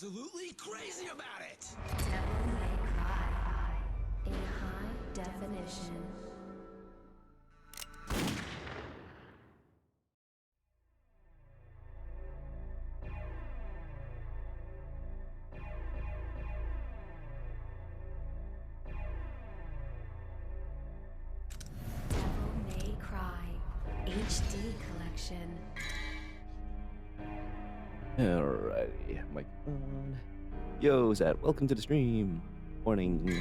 absolutely crazy about it! Devil May Cry in high definition. Devil May Cry HD collection. Alrighty, mic on. Yo, Zat, welcome to the stream. Morning.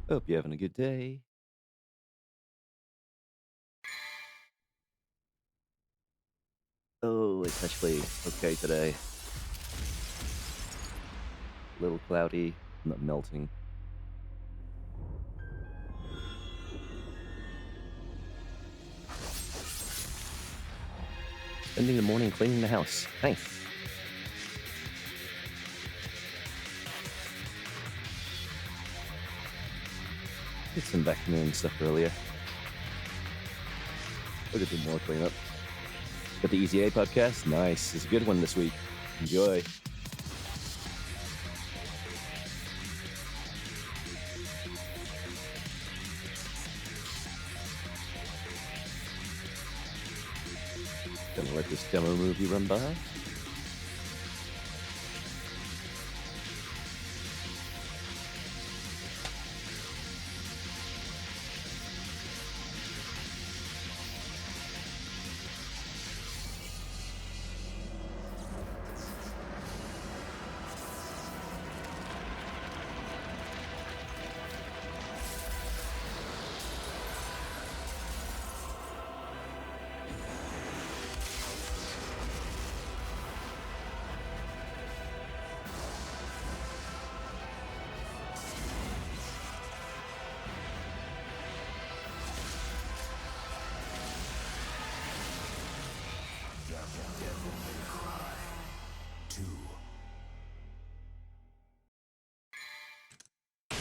Hope you're having a good day. Oh, it's actually okay today. A little cloudy, not melting. Spending the morning cleaning the house. Nice. Did some vacuuming and stuff earlier. We'll do more cleanup. Got the Easy A podcast. Nice. It's a good one this week. Enjoy. Gonna let this demo movie run by.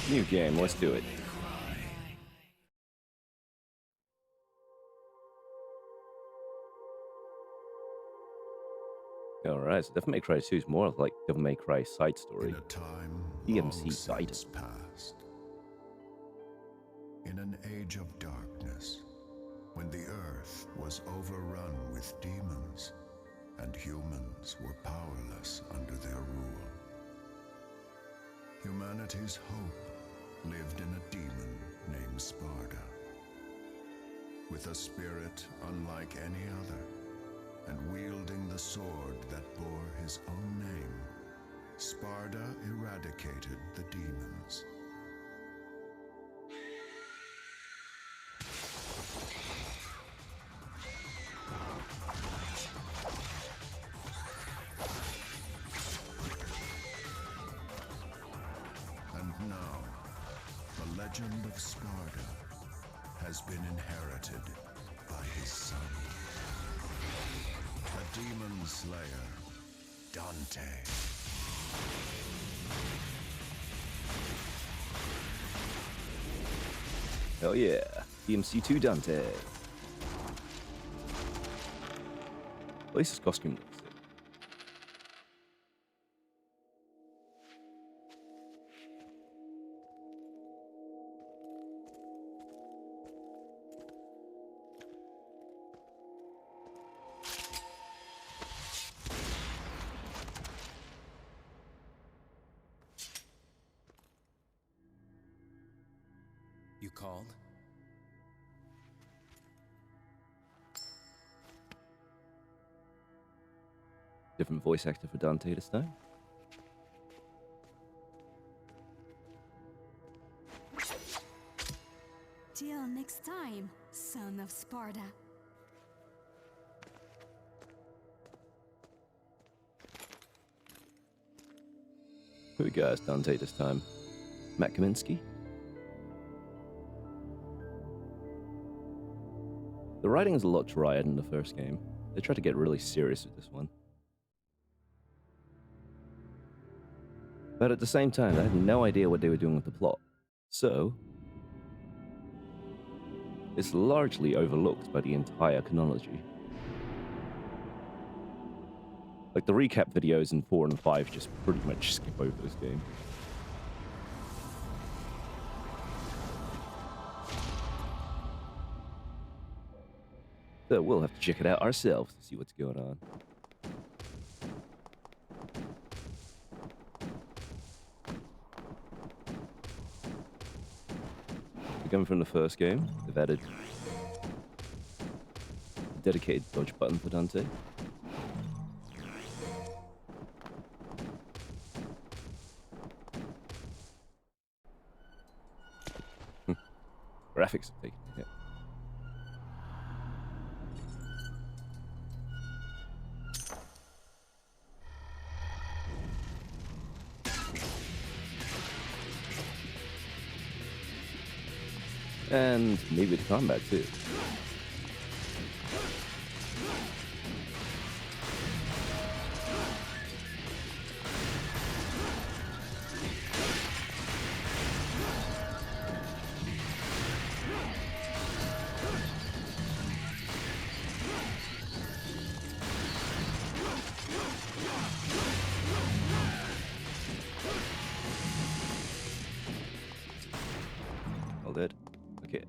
New game, let's do it. Alright, so Devil May Cry 2 is more like Devil May Cry side story. In a time DMC long side. since past, in an age of darkness, when the earth was overrun with demons and humans were powerless under their rule, humanity's hope lived in a demon named Sparda. With a spirit unlike any other, and wielding the sword that bore his own name, Sparda eradicated the demons. And now, the legend of Sparda has been inherited by his son, the Demon Slayer, Dante. Hell yeah, DMC2 Dante. At least his costume looks sick. You called? Different voice actor for Dante this time. Till next time, son of Sparda. Who we got as Dante this time? Matt Kaminsky? The writing is a lot drier than the first game. They tried to get really serious with this one. But at the same time, I had no idea what they were doing with the plot. So, it's largely overlooked by the entire chronology. Like, the recap videos in 4 and 5 just pretty much skip over this game. So we'll have to check it out ourselves to see what's going on. Coming from the first game, they've added a dedicated dodge button for Dante. Graphics have taken a hit. And maybe the combat too. All dead. Okay.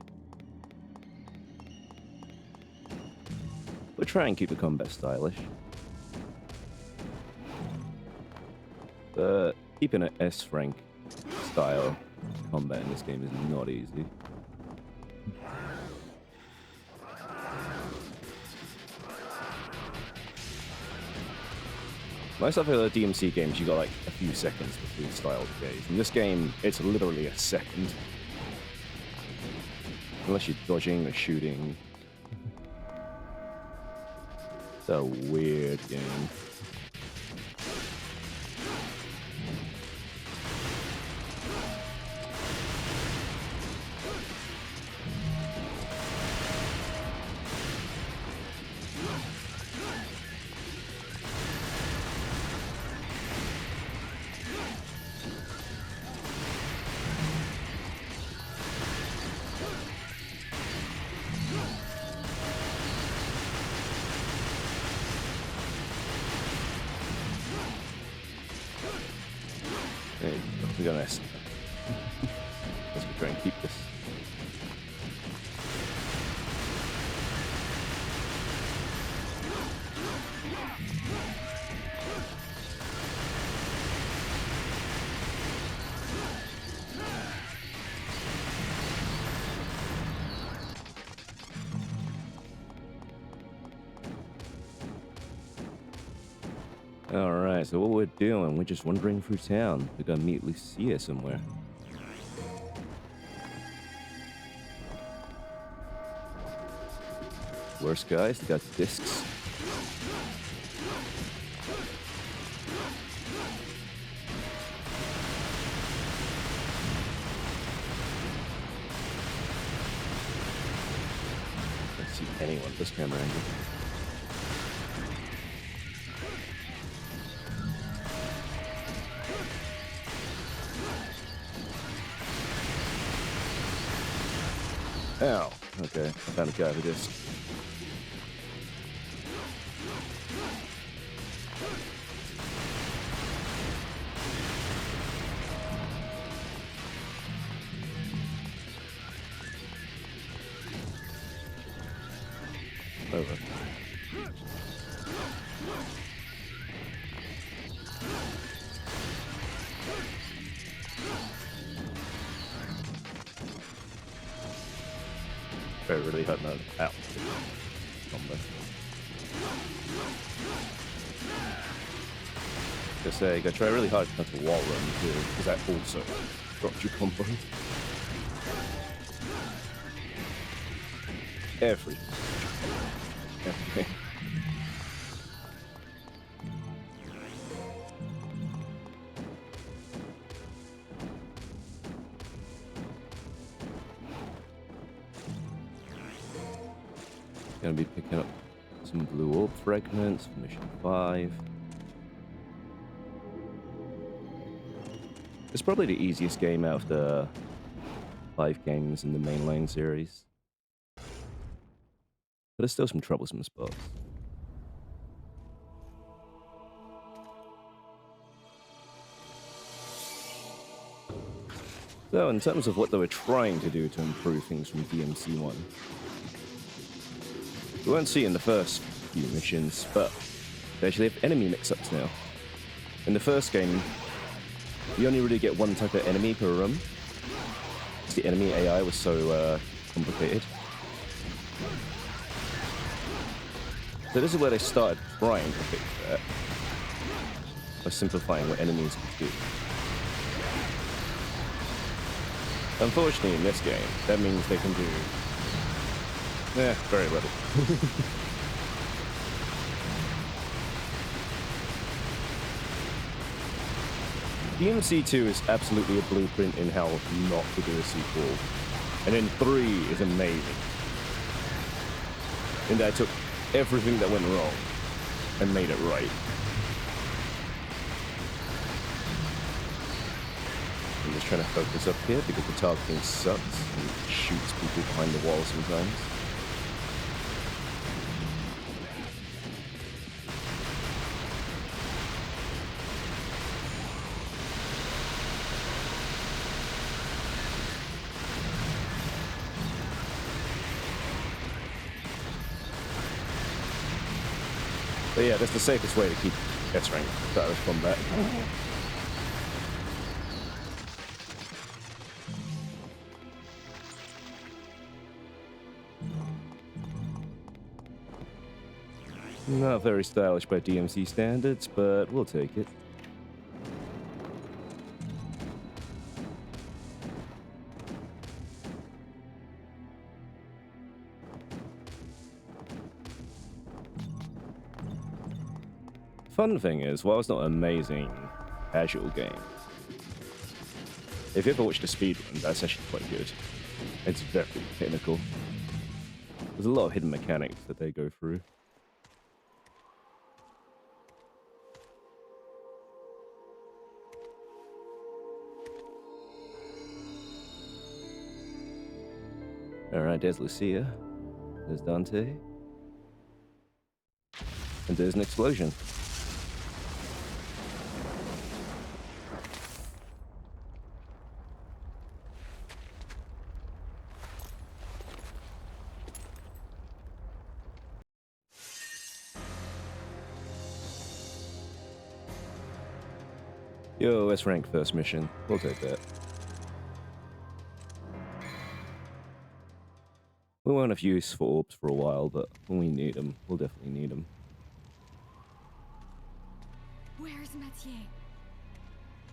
We'll try and keep the combat stylish. But keeping an S rank style combat in this game is not easy. Most other DMC games, you got like a few seconds between style decays. In this game, it's literally a second. Unless you're dodging or shooting. It's a weird game. Hey, we're gonna let's try and keep this. Alright, so what we're doing, we're just wandering through town. We're gonna meet Lucia somewhere. Worst guys, they got discs. Let's see anyone this camera angle. Ow. Okay, I found a guy with a disc. Over. Try really hard not out. Combo. Just say, you gotta try really hard not to wall run too, because that also drops your combo. Every. Okay. Gonna be picking up some blue orb fragments for mission 5. It's probably the easiest game out of the 5 games in the mainline series. But there's still some troublesome spots. So, in terms of what they were trying to do to improve things from DMC1, we won't see in the first few missions, but they actually have enemy mix-ups now. In the first game, you only really get one type of enemy per room. The enemy AI was so complicated. So this is where they started trying to fix that, by simplifying what enemies could do. Unfortunately, in this game, that means they can do very little. DMC2 is absolutely a blueprint in how not to do a sequel, and then 3 is amazing. And I took everything that went wrong and made it right. I'm just trying to focus up here because the targeting sucks and shoots people behind the wall sometimes. But yeah, that's the safest way to keep S-rank out of combat. Not very stylish by DMC standards, but we'll take it. Fun thing is, while it's not an amazing casual game, if you ever watched a speedrun, that's actually quite good. It's very technical. There's a lot of hidden mechanics that they go through. Alright, there's Lucia. There's Dante. And there's an explosion. Yo, let's rank first mission. We'll take that. We won't have use for orbs for a while, but when we need them, we'll definitely need them. Where's Mathieu?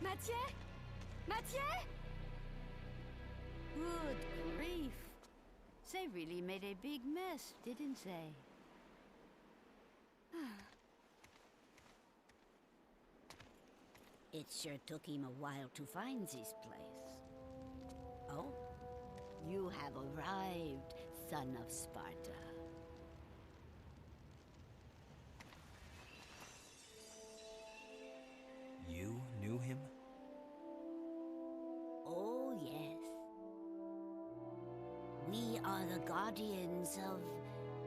Mathieu? Mathieu? Good grief. They really made a big mess, didn't they? It sure took him a while to find this place. Oh, you have arrived, son of Sparta. You knew him? Oh, yes. We are the guardians of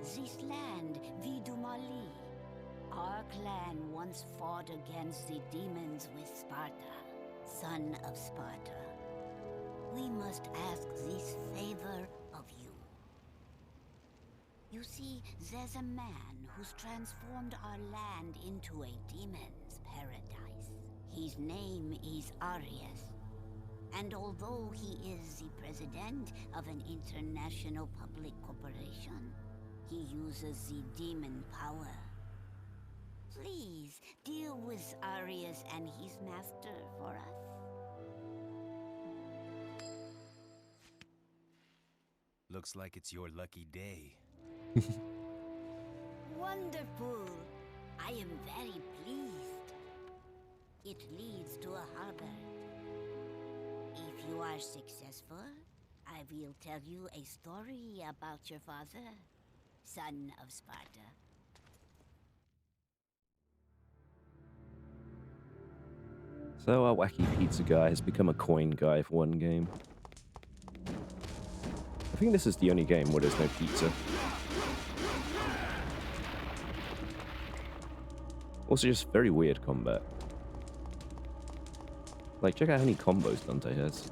this land, Vidumali. Our clan once fought against the demons with Sparta, son of Sparta. We must ask this favor of you. You see, there's a man who's transformed our land into a demon's paradise. His name is Arius. And although he is the president of an international public corporation, he uses the demon power. Please, deal with Arius and his master for us. Looks like it's your lucky day. Wonderful! I am very pleased. It leads to a harbor. If you are successful, I will tell you a story about your father, son of Sparta. So our wacky pizza guy has become a coin guy for one game. I think this is the only game where there's no pizza. Also just very weird combat. Like, check out how many combos Dante has.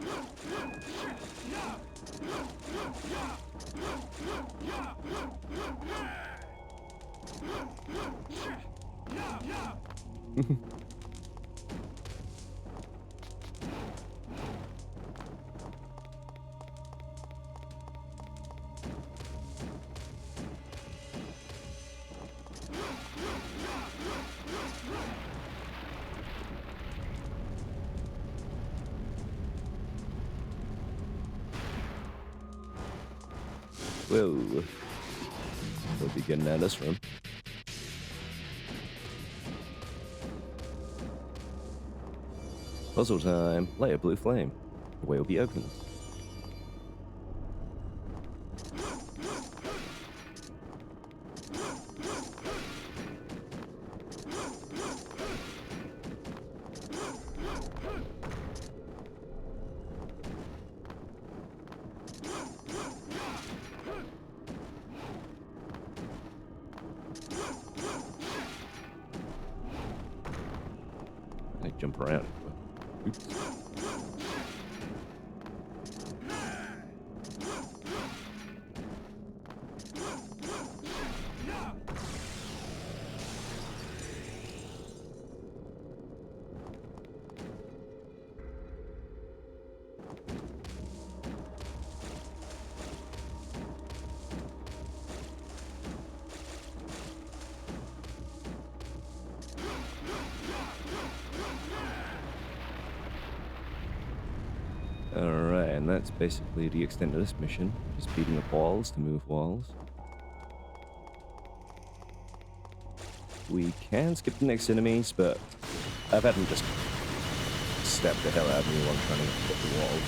Whoa. We'll be getting out of this room. Puzzle time. Light a blue flame. The way will be opened. I jump around. Oops. Alright, and that's basically the extent of this mission. Just beating up walls to move walls. We can skip the next enemies, but I've had them just stab the hell out of me while I'm trying to get the walls,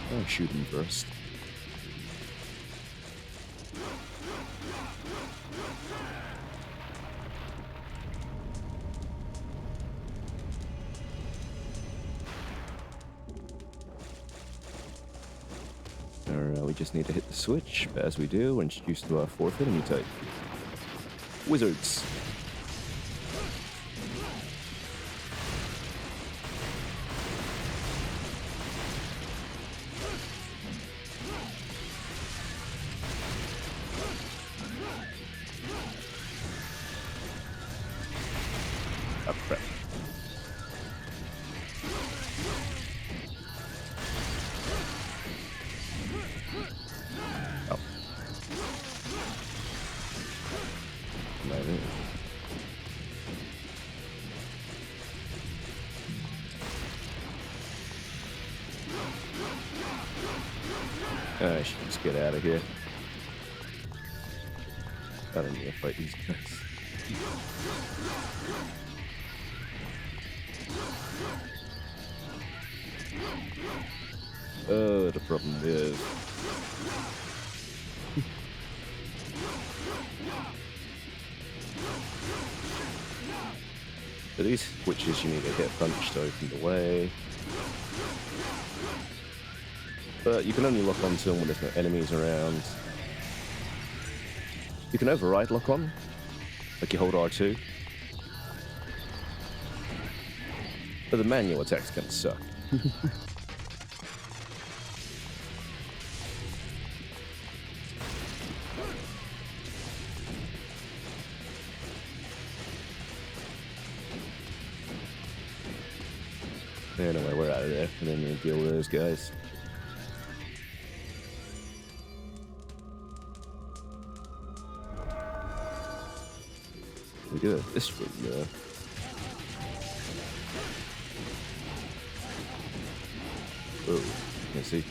so I'll shoot them first. We just need to hit the switch, but as we do, we're introduced to our fourth enemy type. Wizards. Oh, crap. Oh. I should just get out of here. I don't need to fight these guys. Oh, the problem is... For these witches, you need to hit punch to open the way. But you can only lock onto them when there's no enemies around. You can override lock on, like you hold R2. But the manual attacks kind of suck. Anyway, we're out of there, and then we'll deal with those guys. We do it this room, though. Oh, you can see.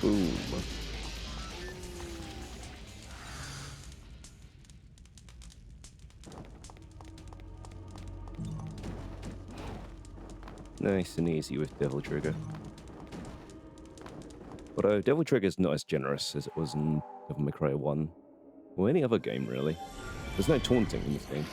Boom. nice and easy with Devil Trigger. Although Devil Trigger is not as generous as it was in Devil May Cry 1, or any other game really. There's no taunting in this game.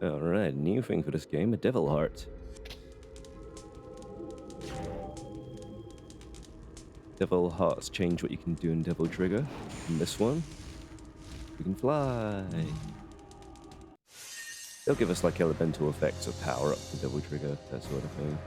Alright, new thing for this game, a Devil Heart. Devil Hearts change what you can do in Devil Trigger. In this one, you can fly. They'll give us like elemental effects or power up for Devil Trigger, that sort of thing.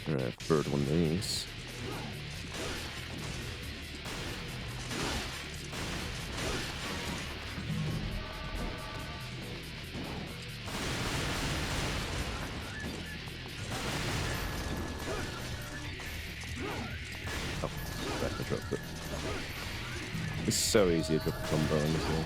Alright, third one of these. Oh, crap, I dropped it. It's so easy to drop a combo on this one.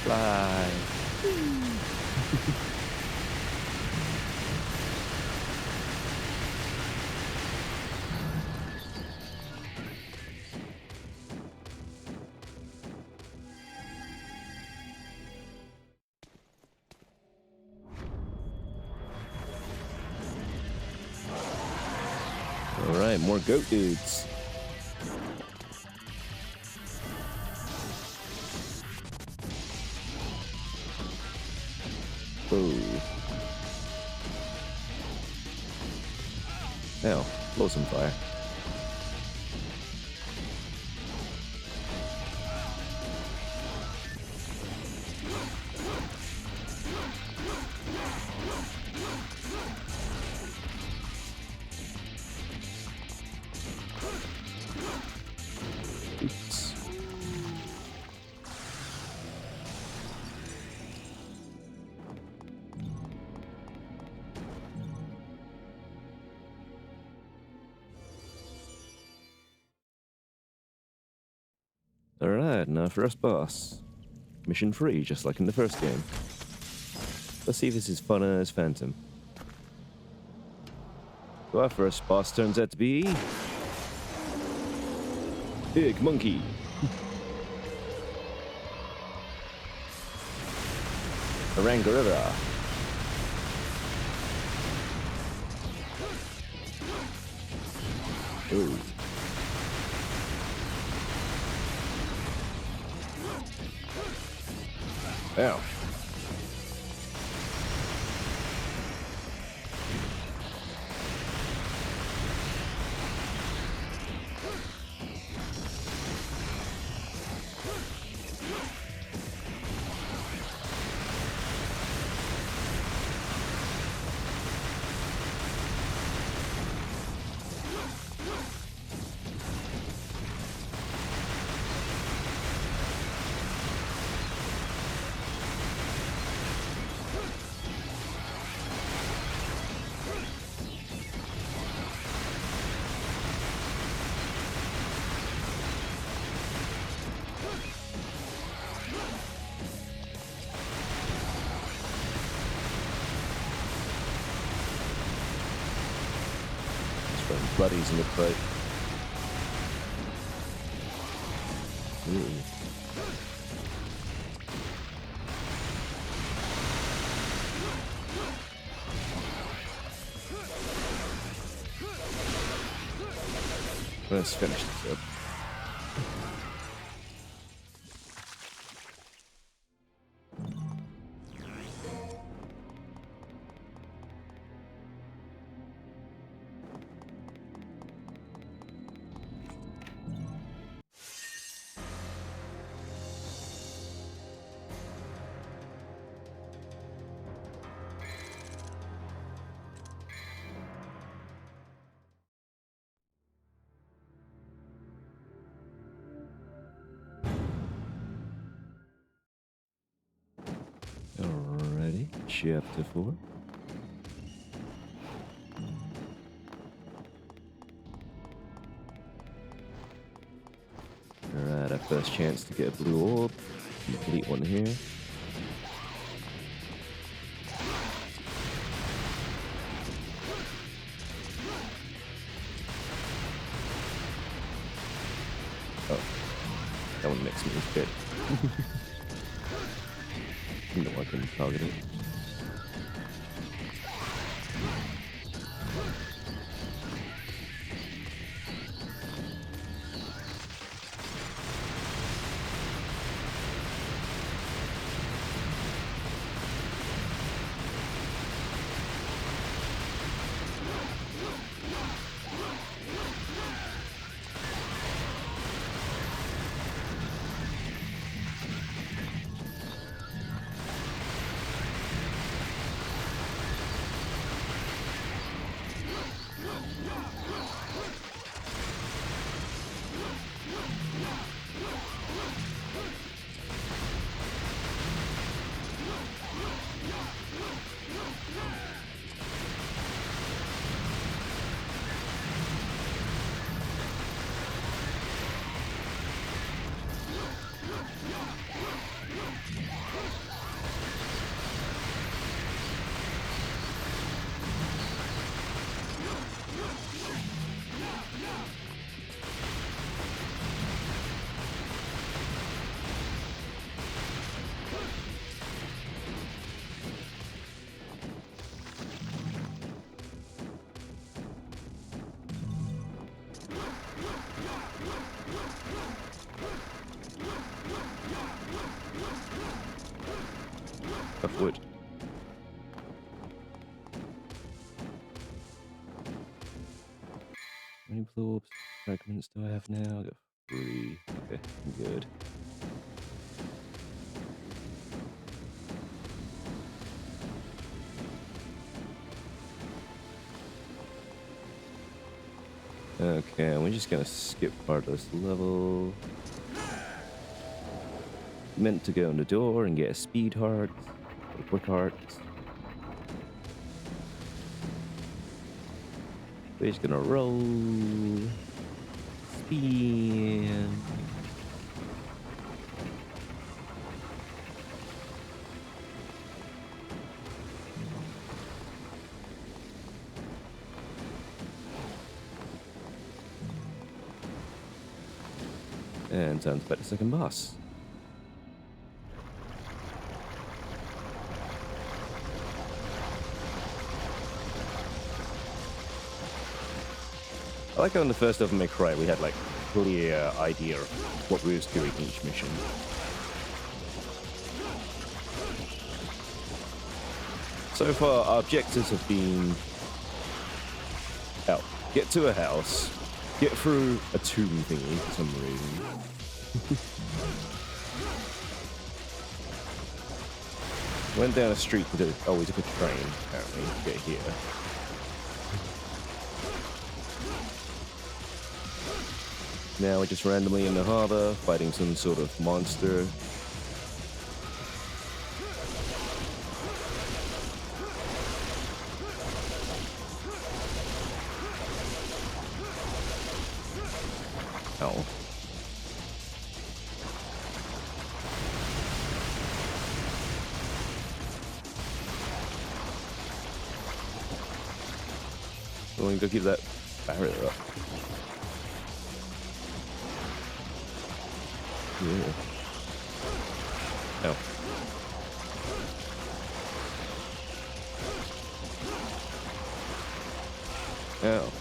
Fly. Alright, more goat dudes. Whoa. Now, blow some fire. Oops. Alright, now first boss. Mission 3, just like in the first game. Let's see if this is fun as Phantom. So our first boss turns out to be... Big Monkey. Orangorilla. Ooh. Ow. Bloodies in the throat. Ooh. Let's finish this up. chapter 4. Alright, our first chance to get a blue orb. Complete one here. Oh, that one makes me good. You know I can target it. Of wood. How many blue orbs fragments do I have now? I got 3. Okay, I'm good. Okay, we're just gonna skip part of this level. Meant to go in the door and get a speed heart, a quick heart. We're just gonna roll, spin. And time to fight the second boss. I like how in the first Devil May Cry we had like a clear idea of what we was doing each mission. So far our objectives have been get to a house, get through a tomb thingy for some reason. Went down a street to do, we took a train apparently to get here. Now we're just randomly in the harbor, fighting some sort of monster. Ow. Well, we can go keep that barrier up. Yeah. Oh. Oh.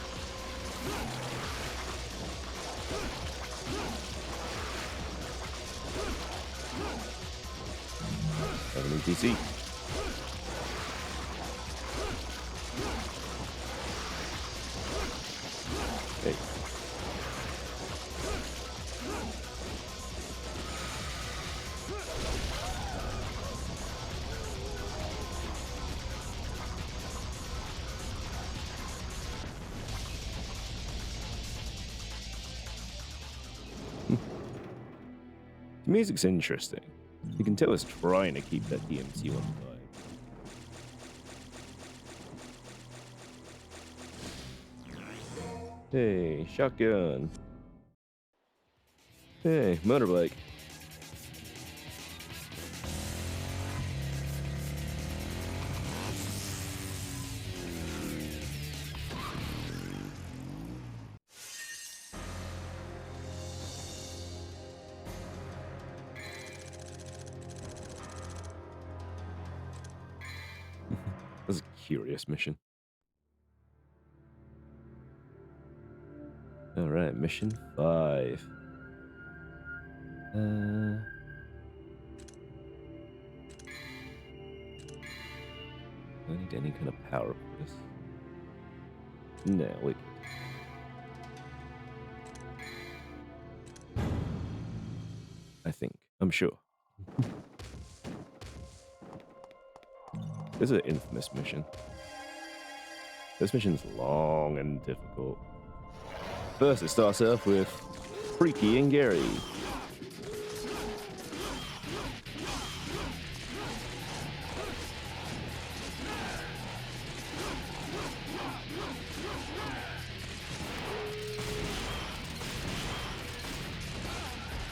Have an ETC. Hey. The music's interesting. You can tell it's trying to keep that DMC on the vibe. Hey, shotgun. Hey, motorbike. That's a curious mission. Alright, mission 5. Do I need any kind of power for this? No, wait. I think. I'm sure. This is an infamous mission. This mission's long and difficult. First, it starts off with Freaky and Gary.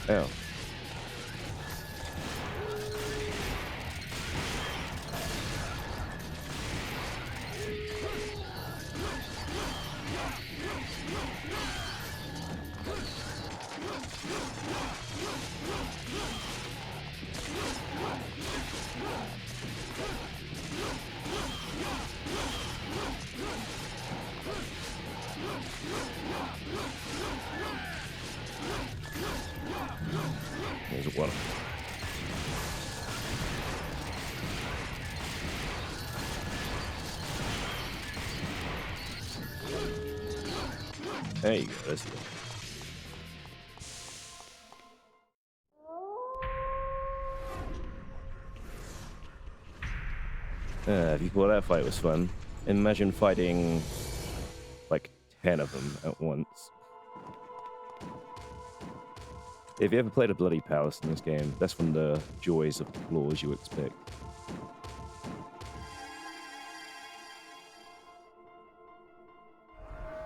Ow. There's one. There you go, that's it. If you thought that fight was fun, imagine fighting like 10 of them at once. If you ever played a Bloody Palace in this game, that's one of the joys of the floors you expect.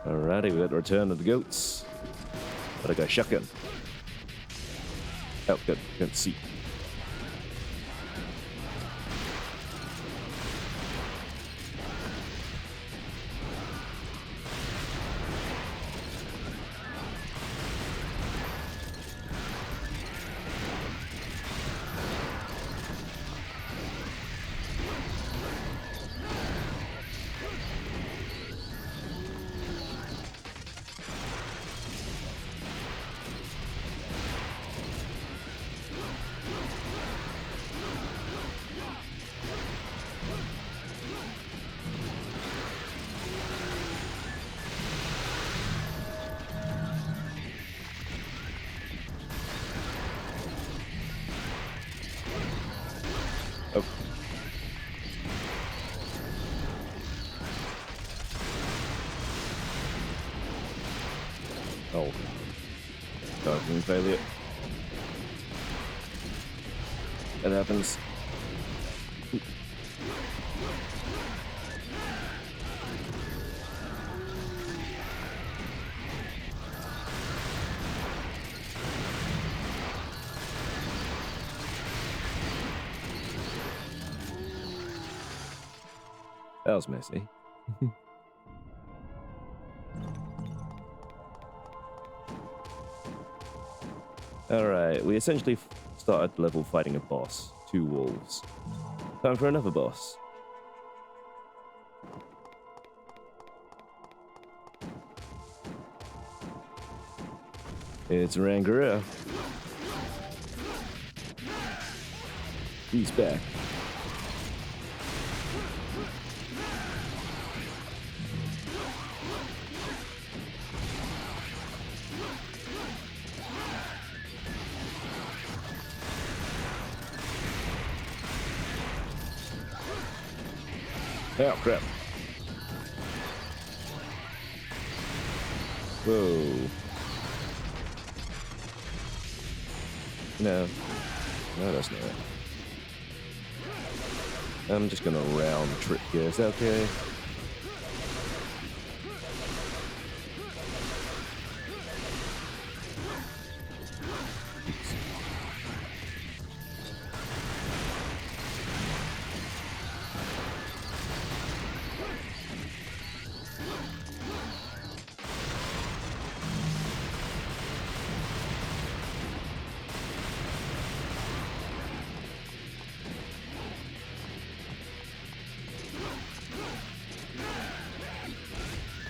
Alrighty, we got the return of the goats. But I got shotgun. Oh, good. Can't see. Oh. Oh. Dodging failure. That happens. That was messy. Alright, we essentially started level fighting a boss. 2 wolves. Time for another boss. It's Rangura. He's back. Oh, crap. Whoa. No. No, that's not it. I'm just gonna round trip here. Is that okay?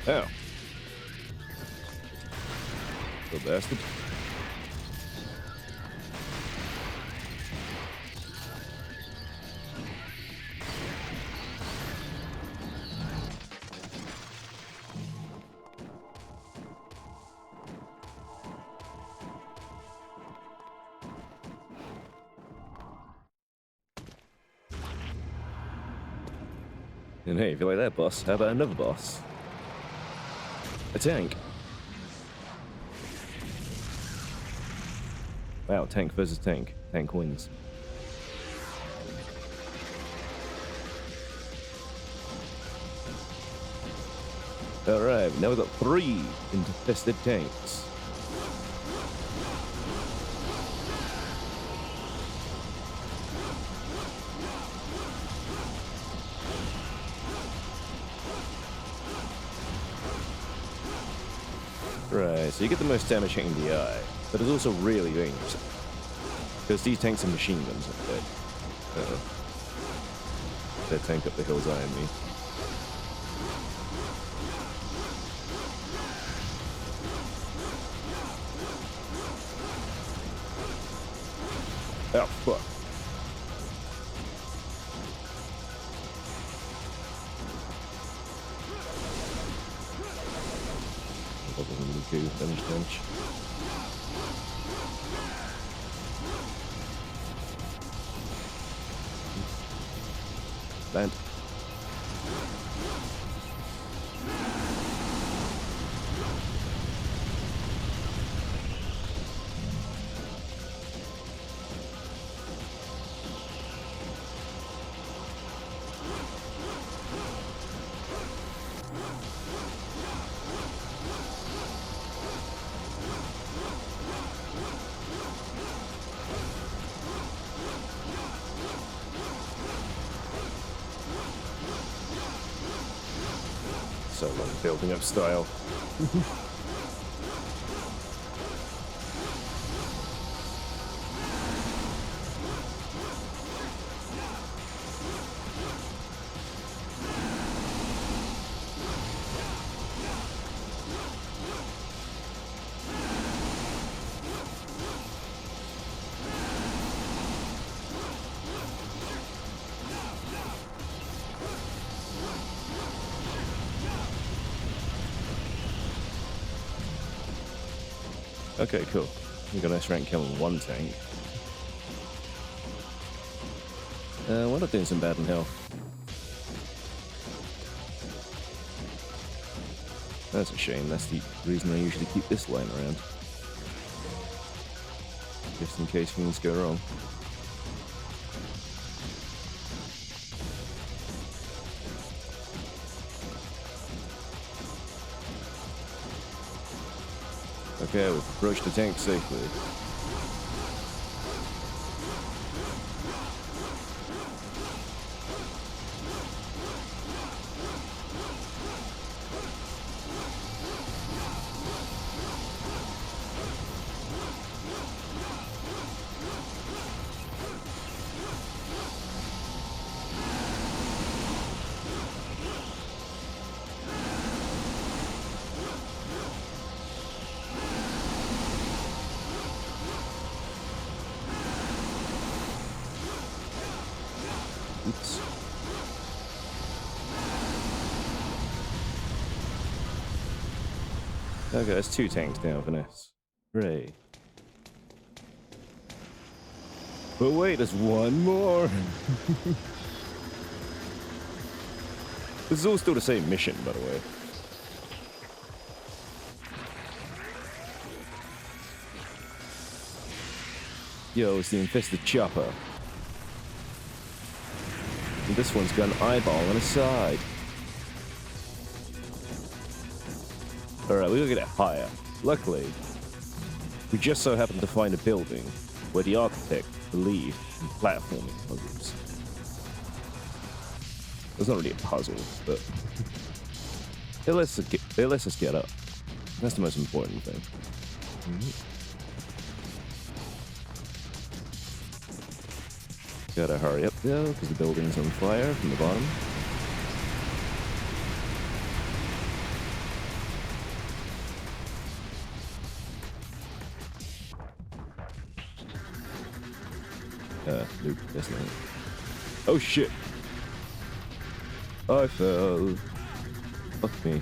Oh. Little bastard. And hey, if you like that boss, how about another boss? A tank. Wow, tank versus tank. Tank wins. Alright, now we've got 3 infested tanks. Right, so you get the most damage hitting the eye, but it's also really dangerous. Because these tanks are machine guns instead. Uh-oh. That tank up the hill's eyeing me. Oh, fuck. Damage. Land. So like building up style. Okay, cool. We got a nice rank kill on 1 tank. We're not doing some bad in hell. That's a shame. That's the reason I usually keep this line around. Just in case things go wrong. Okay, we've approached the tank safely. Oops. Okay, there's 2 tanks down, Vanessa. Hooray. But wait, there's 1 more! This is all still the same mission, by the way. Yo, it's the infested chopper. And this one's got an eyeball on his side. Alright, we gotta get it higher. Luckily, we just so happened to find a building where the architect believed in platforming puzzles. It's not really a puzzle, but it lets us get up. That's the most important thing. Gotta hurry up though, because the building's on fire from the bottom. Nope, that's not it. Oh shit! I fell. Fuck me.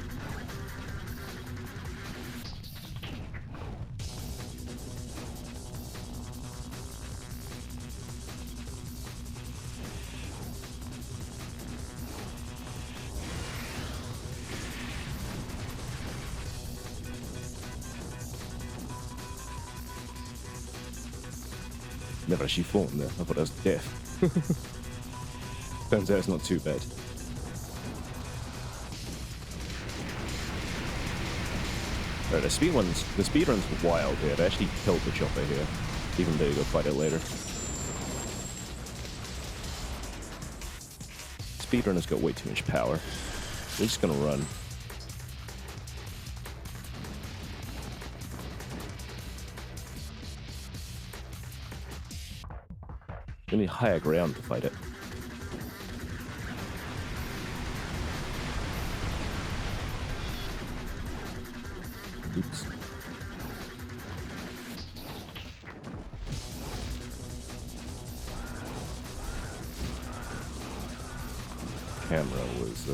Never actually fallen there. I thought that was death. Turns out it's not too bad. Alright, the speedrun's wild here. They actually killed the chopper here. Even though you go fight it later. Speedrunner's got way too much power. They're just gonna run. We need higher ground to fight it. Oops. Camera was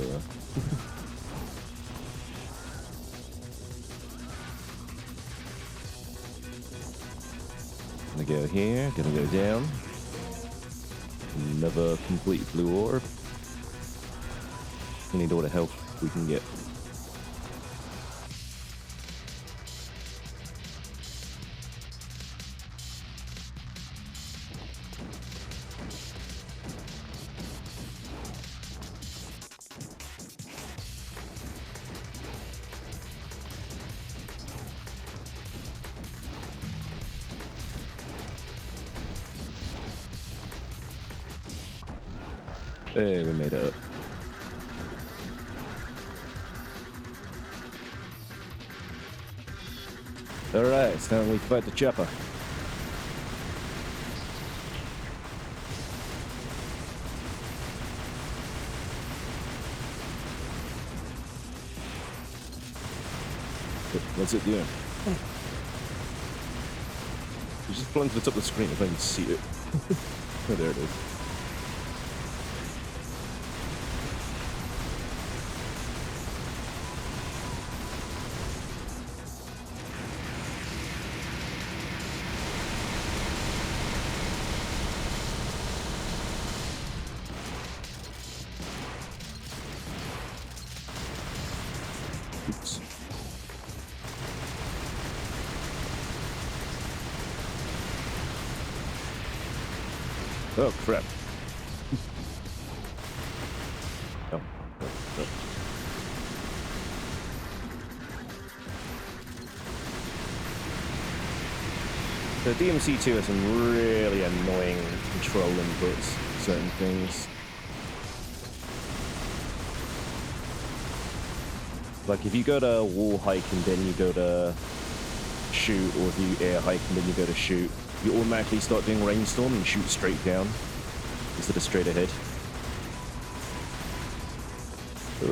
Gonna go here, gonna go down. Another complete blue orb. We need all the health we can get. Hey, we made it up. Alright, it's time we fight the chopper. What's it doing? It's just flying to the top of the screen if I can see it. Oh, there it is. Oops. Oh crap. Oh, oh. The DMC2 has some really annoying control inputs, certain things. Like if you go to wall hike and then you go to shoot, or if you air hike and then you go to shoot, you automatically start doing rainstorm and shoot straight down instead of straight ahead.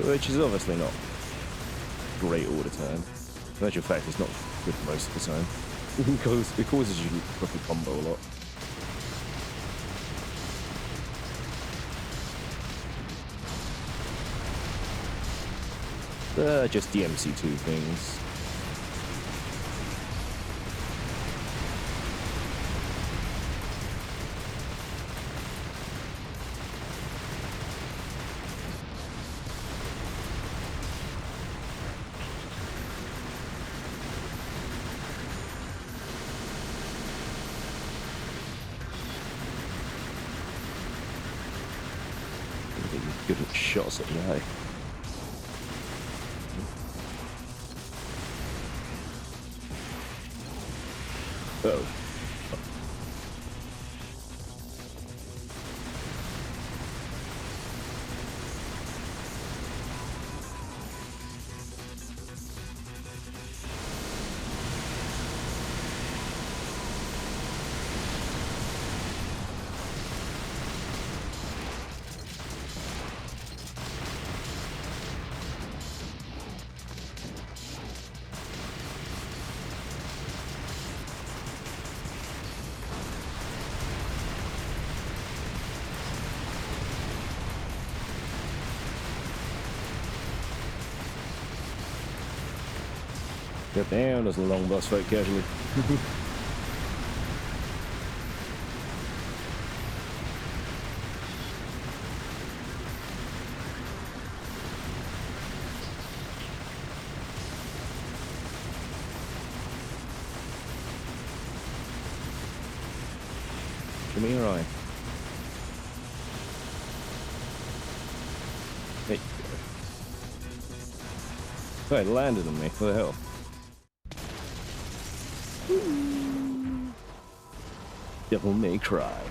Which is obviously not great all the time. In actual fact, it's not good most of the time. It causes you to quickly combo a lot. Just DMC2 things. Good shots at the eye. Oh. Get down, there's a long boss fight casually. Give me your eye. There you go. Oh, it landed on me. What the hell? Devil May Cry.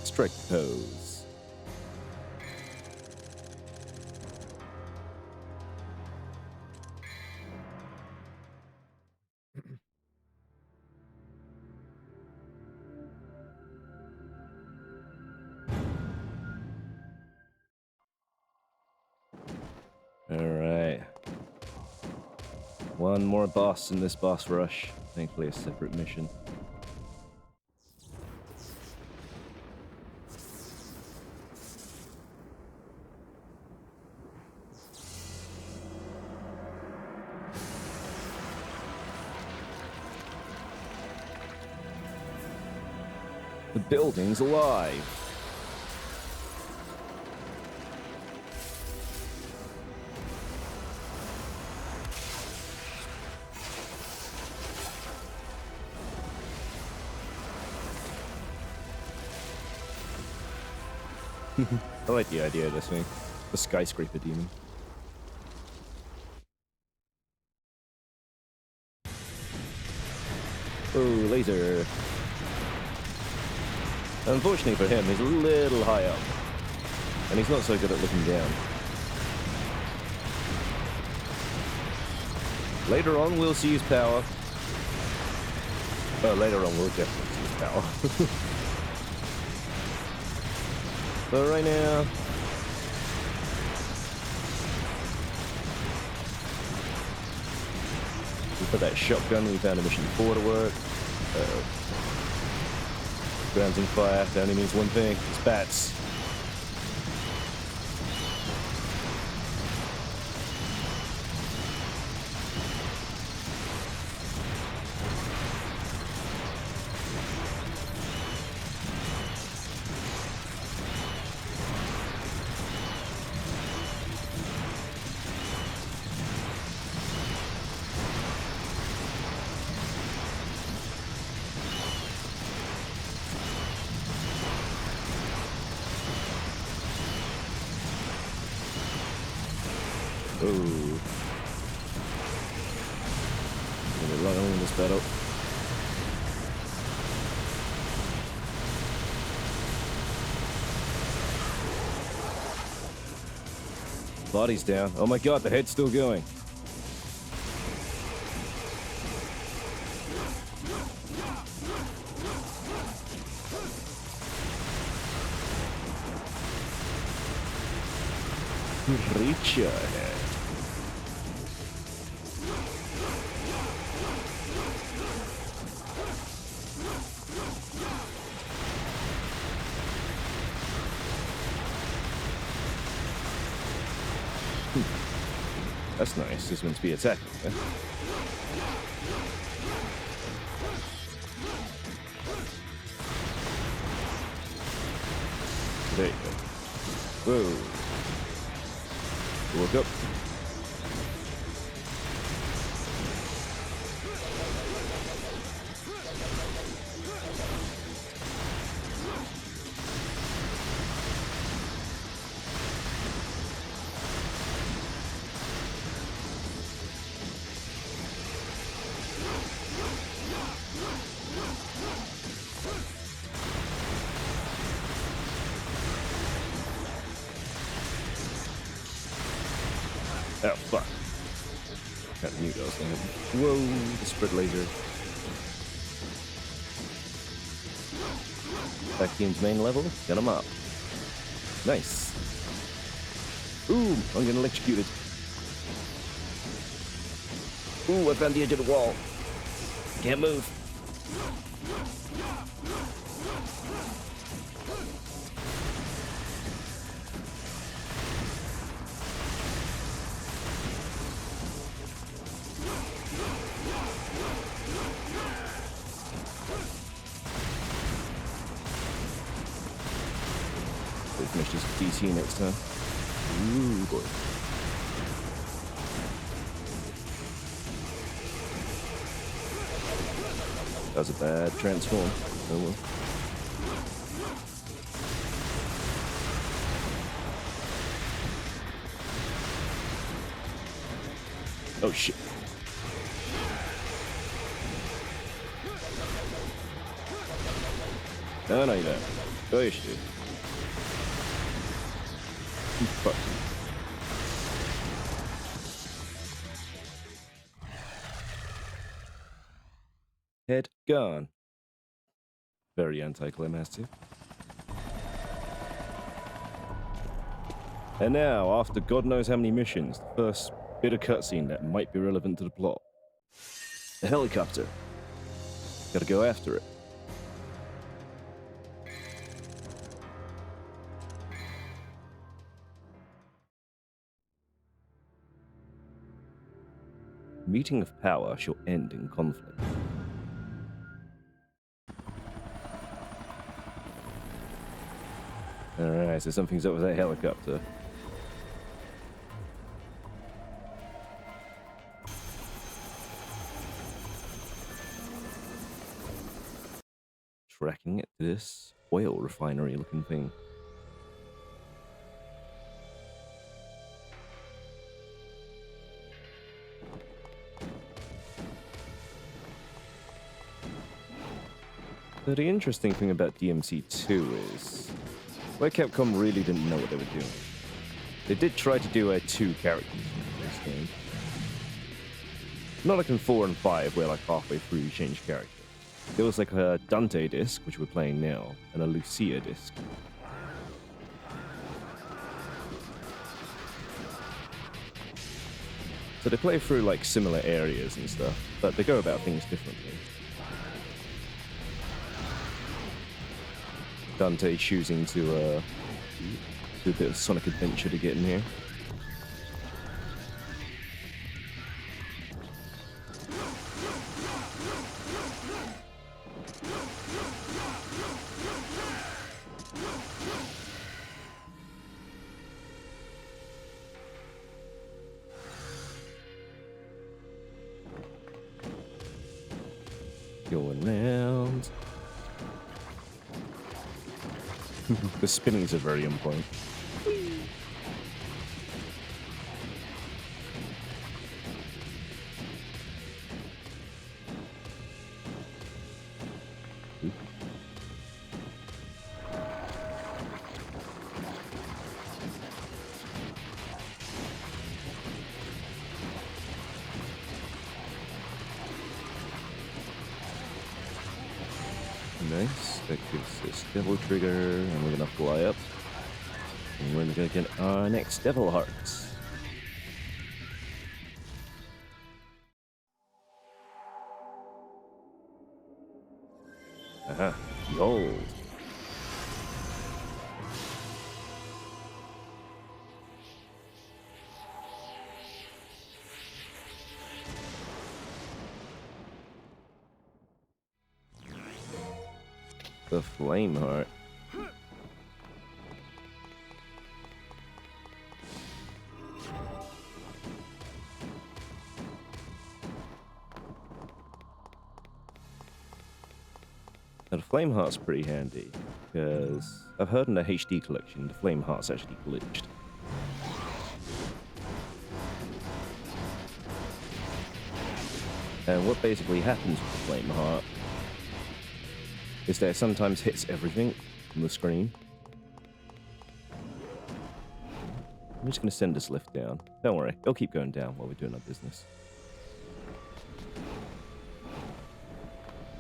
Strike pose. Alright. One more boss in this boss rush. Thankfully a separate mission. The building's alive. I like the idea of this thing. The skyscraper demon. Oh, laser. Unfortunately for him, he's a little high up. And he's not so good at looking down. Later on, we'll see his power. Later on, we'll definitely see his power. But right now... we put that shotgun we found in Mission 4 to work. Grounds in fire, that only means one thing, it's bats. Oh. Gonna run on this battle. Body's down. Oh my god, the head's still going. Reach your head. That's nice. This one's be attacking. Yeah? There you go. Whoa. Look up. Oh, fuck. Got new ghost thing. Whoa, the spread laser. Vacuum's main level. Get him up. Nice. Ooh, I'm getting electrocuted. Ooh, I found the edge of the wall. Can't move. finish this DC next time. Ooh, boy. That was a bad transform. Oh well. Oh shit. No, no, you don't. Oh, you should. Fuck. Head gone. Very anticlimactic. And now, after God knows how many missions, the first bit of cutscene that might be relevant to the plot. The helicopter. Gotta go after it. Meeting of power shall end in conflict. Alright, so something's up with that helicopter. Tracking it to this oil refinery looking thing. So the interesting thing about DMC2 is, where Capcom really didn't know what they were doing. They did try to do 2 characters in this game. Not like in 4 and 5, where like halfway through you change character. There was like a Dante disc, which we're playing now, and a Lucia disc. So they play through like similar areas and stuff, but they go about things differently. Dante choosing to do a bit of Sonic Adventure to get in here. Going round. The spinnings are very on point. Nice. That gives us Devil Trigger, and we're gonna fly up. And we're gonna get our next Devil Hearts. Aha, gold. The Flame Heart. Now, the Flame Heart's pretty handy, because I've heard in the HD collection the Flame Heart's actually glitched. And what basically happens with the Flame Heart is that it sometimes hits everything on the screen. I'm just going to send this lift down. Don't worry, it'll keep going down while we're doing our business.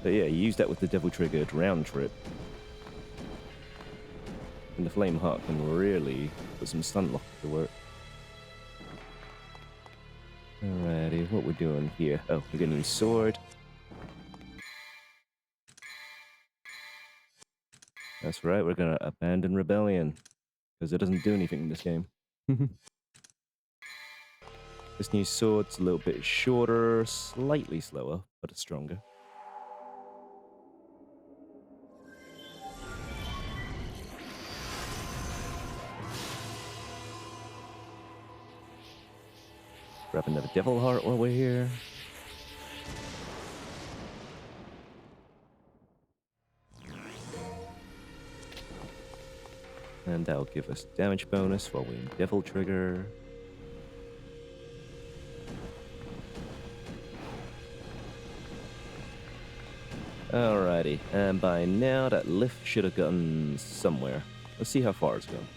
But yeah, you use that with the Devil Triggered round trip. And the Flame Heart can really put some stun lock to work. Alrighty, what we're doing here? Oh, we're getting a new sword. That's right, we're gonna abandon Rebellion. Because it doesn't do anything in this game. This new sword's a little bit shorter, slightly slower, but it's stronger. Grab another Devil Heart while we're here. And that'll give us damage bonus while we're in Devil Trigger. Alrighty, and by now that lift should have gotten somewhere. Let's see how far it's gone.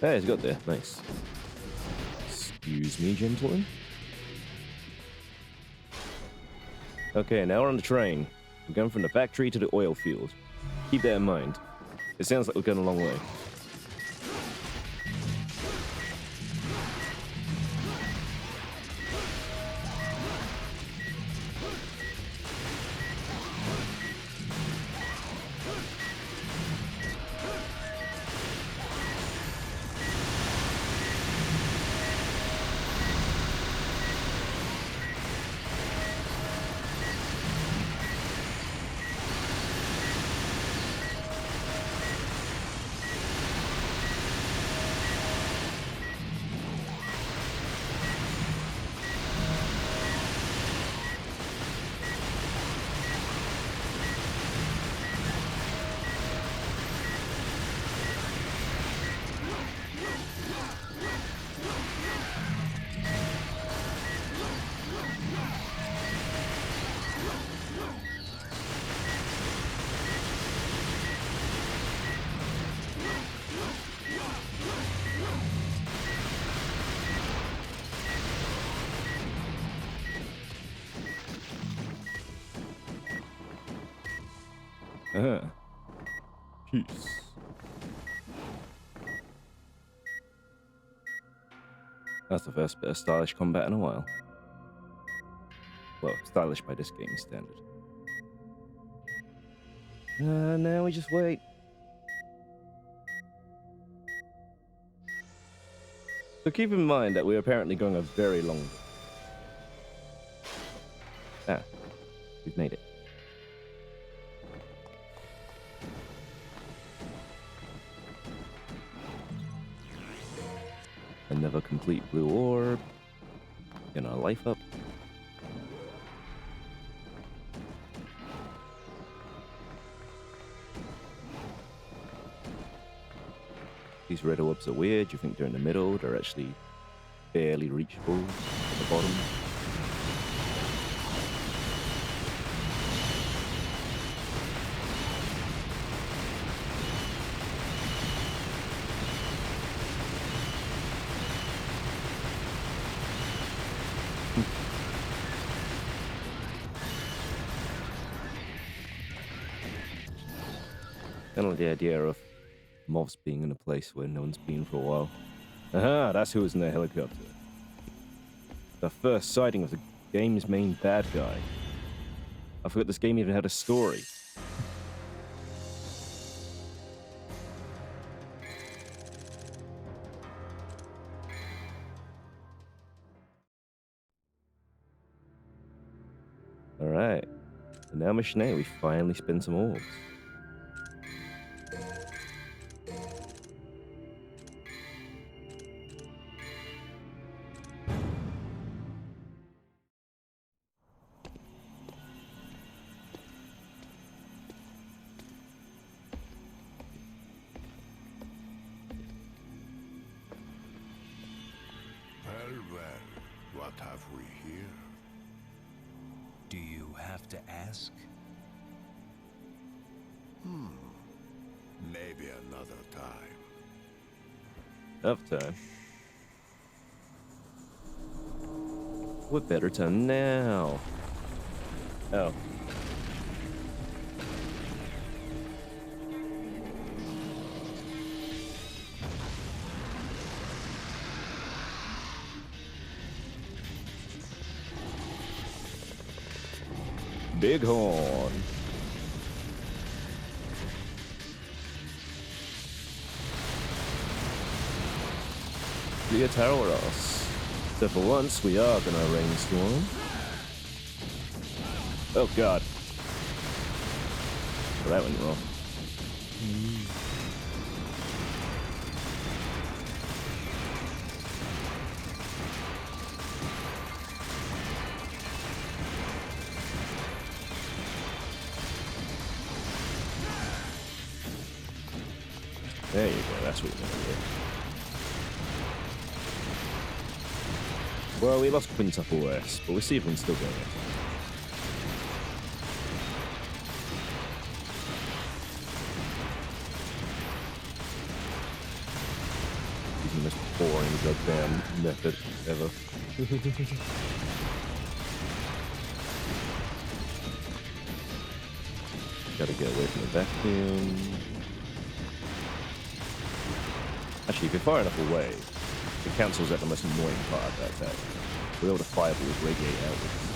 Hey, it's got there. Nice. Excuse me, gentlemen. Okay, now we're on the train. We're going from the factory to the oil field. Keep that in mind. It sounds like we're going a long way. Peace. That's the first bit of stylish combat in a while. Well, stylish by this game's standard. Now we just wait. So keep in mind that we're apparently going a very long way. Ah, we've made it. Another complete blue orb. Get our life up. These red orbs are weird. You think they're in the middle. They're actually barely reachable at the bottom. Kind of the idea of mobs being in a place where no one's been for a while. Aha, that's who was in the helicopter. The first sighting of the game's main bad guy. I forgot this game even had a story. Alright. So now mission 8, we finally spin some orbs. Well, what have we here? Do you have to ask? Maybe another time. Enough time. What better time now? Oh. Bighorn. Leotaurus. So for once, we are gonna rainstorm. Oh god. Well, that went wrong. There you go, that's what you want to do. Well, we lost Quintuple S, but we'll see if we can still get it. Using the most boring goddamn method ever. Gotta get away from the vacuum. Actually, if you're far enough away, it cancels out the most annoying part of that attack. We're able to fireballs radiate outwards.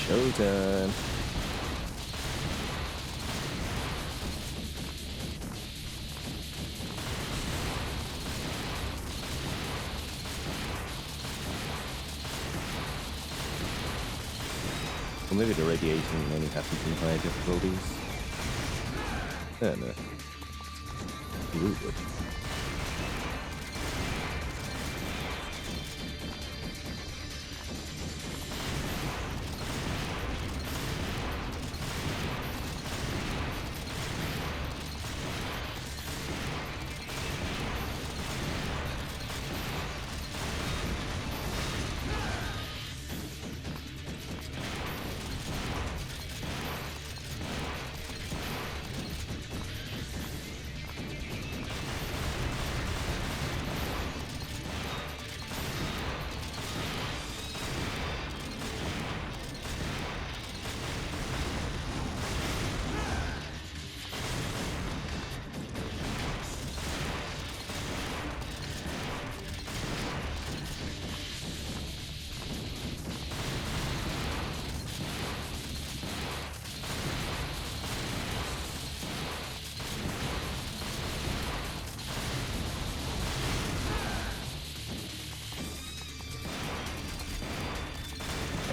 Showtime! Or maybe the radiation only happens in higher difficulties. I don't know. Really good.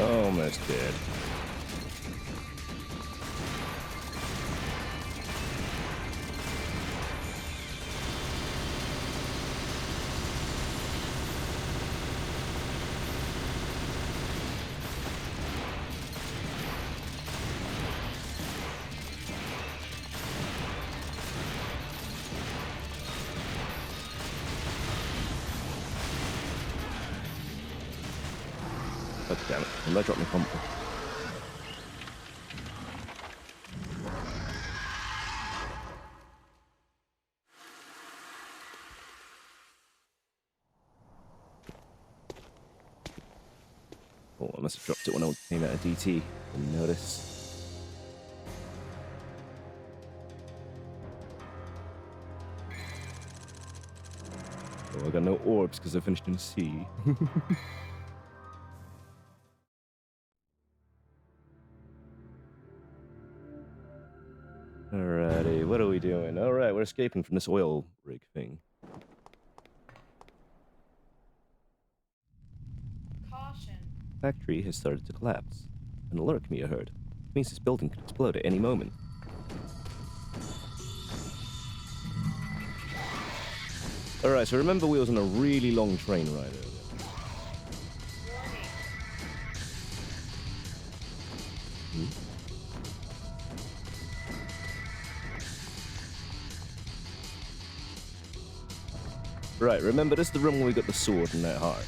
Almost dead. God damn it. I'm gonna drop my combo. Oh, I must have dropped it when I came out of DT. Didn't notice. Oh, I got no orbs because I finished in C. Alrighty, what are we doing? Alright, we're escaping from this oil rig thing. Caution. Factory has started to collapse. An alert can be heard. It means this building could explode at any moment. Alright, so remember we was on a really long train ride earlier. Right, remember this is the room where we got the sword and that heart.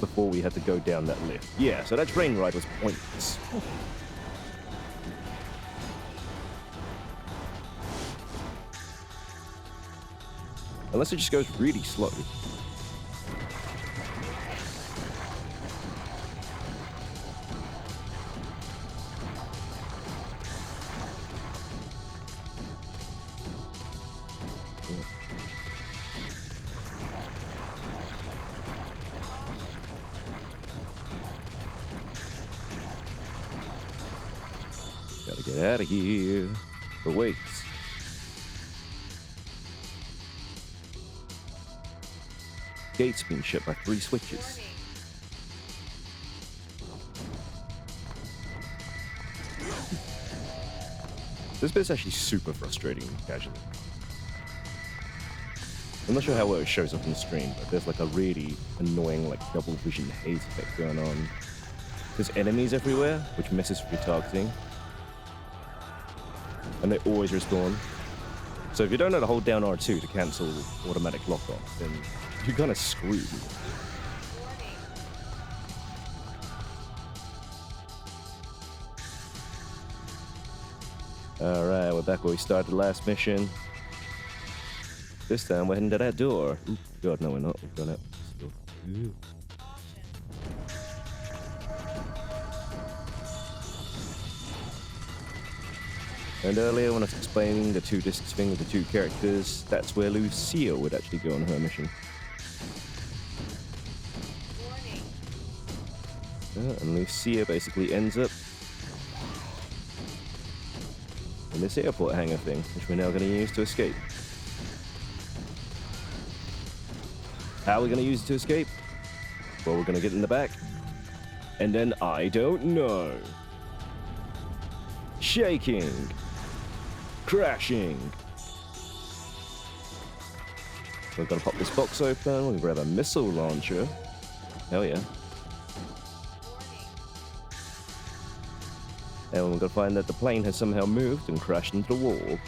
Before we had to go down that lift. Yeah, so that train ride was pointless. Unless it just goes really slow. Gotta get out of here. But wait. Gate's been shut by 3 switches. This bit's actually super frustrating casually. I'm not sure how well it shows up in the stream, but there's like a really annoying like double vision haze effect going on. There's enemies everywhere, which messes with your targeting. and they always respawn. So if you don't know to hold down R2 to cancel automatic lock-off, then you're kind of screwed. Alright, we're back where we started the last mission. This time we're heading to that door. Ooh, God, no we're not. We've gone out this door. Ooh. And earlier when I was explaining the 2 discs thing with the 2 characters, that's where Lucia would actually go on her mission. And Lucia basically ends up in this airport hangar thing, which we're now going to use to escape. How are we going to use it to escape? Well, we're going to get in the back, and then I don't know. Shaking. Crashing. We're going to pop this box open, we're going to grab a missile launcher. Hell yeah. And we're going to find that the plane has somehow moved and crashed into the wall.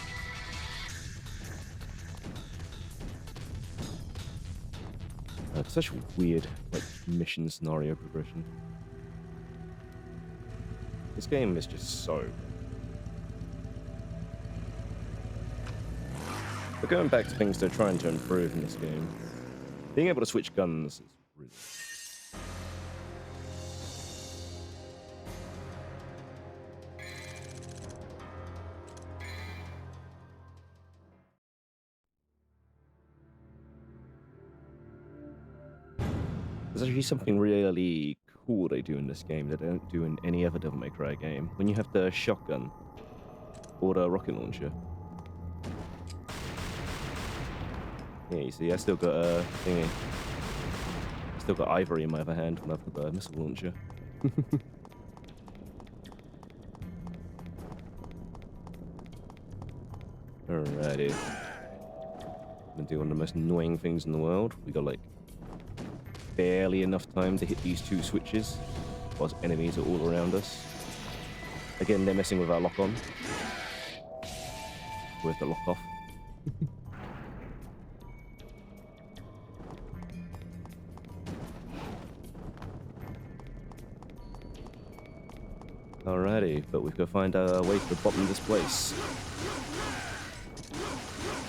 Such a weird, like, mission scenario progression. This game is just so... But going back to things they're trying to improve in this game, being able to switch guns is really... There's actually something really cool they do in this game that they don't do in any other Devil May Cry game. When you have the shotgun or the rocket launcher. Yeah, you see, I still got a thingy. Still got ivory in my other hand when I've got the missile launcher. Alrighty. I'm gonna do one of the most annoying things in the world. We got like barely enough time to hit these 2 switches whilst enemies are all around us. Again, they're messing with our lock-on. With the lock-off. Alrighty, but we've got to find our way to the bottom of this place.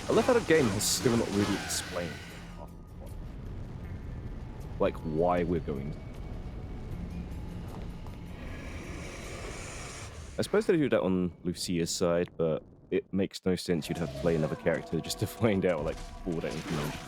I love how the game has still not really explained like why we're going. I suppose they do that on Lucia's side, but it makes no sense you'd have to play another character just to find out like all that information.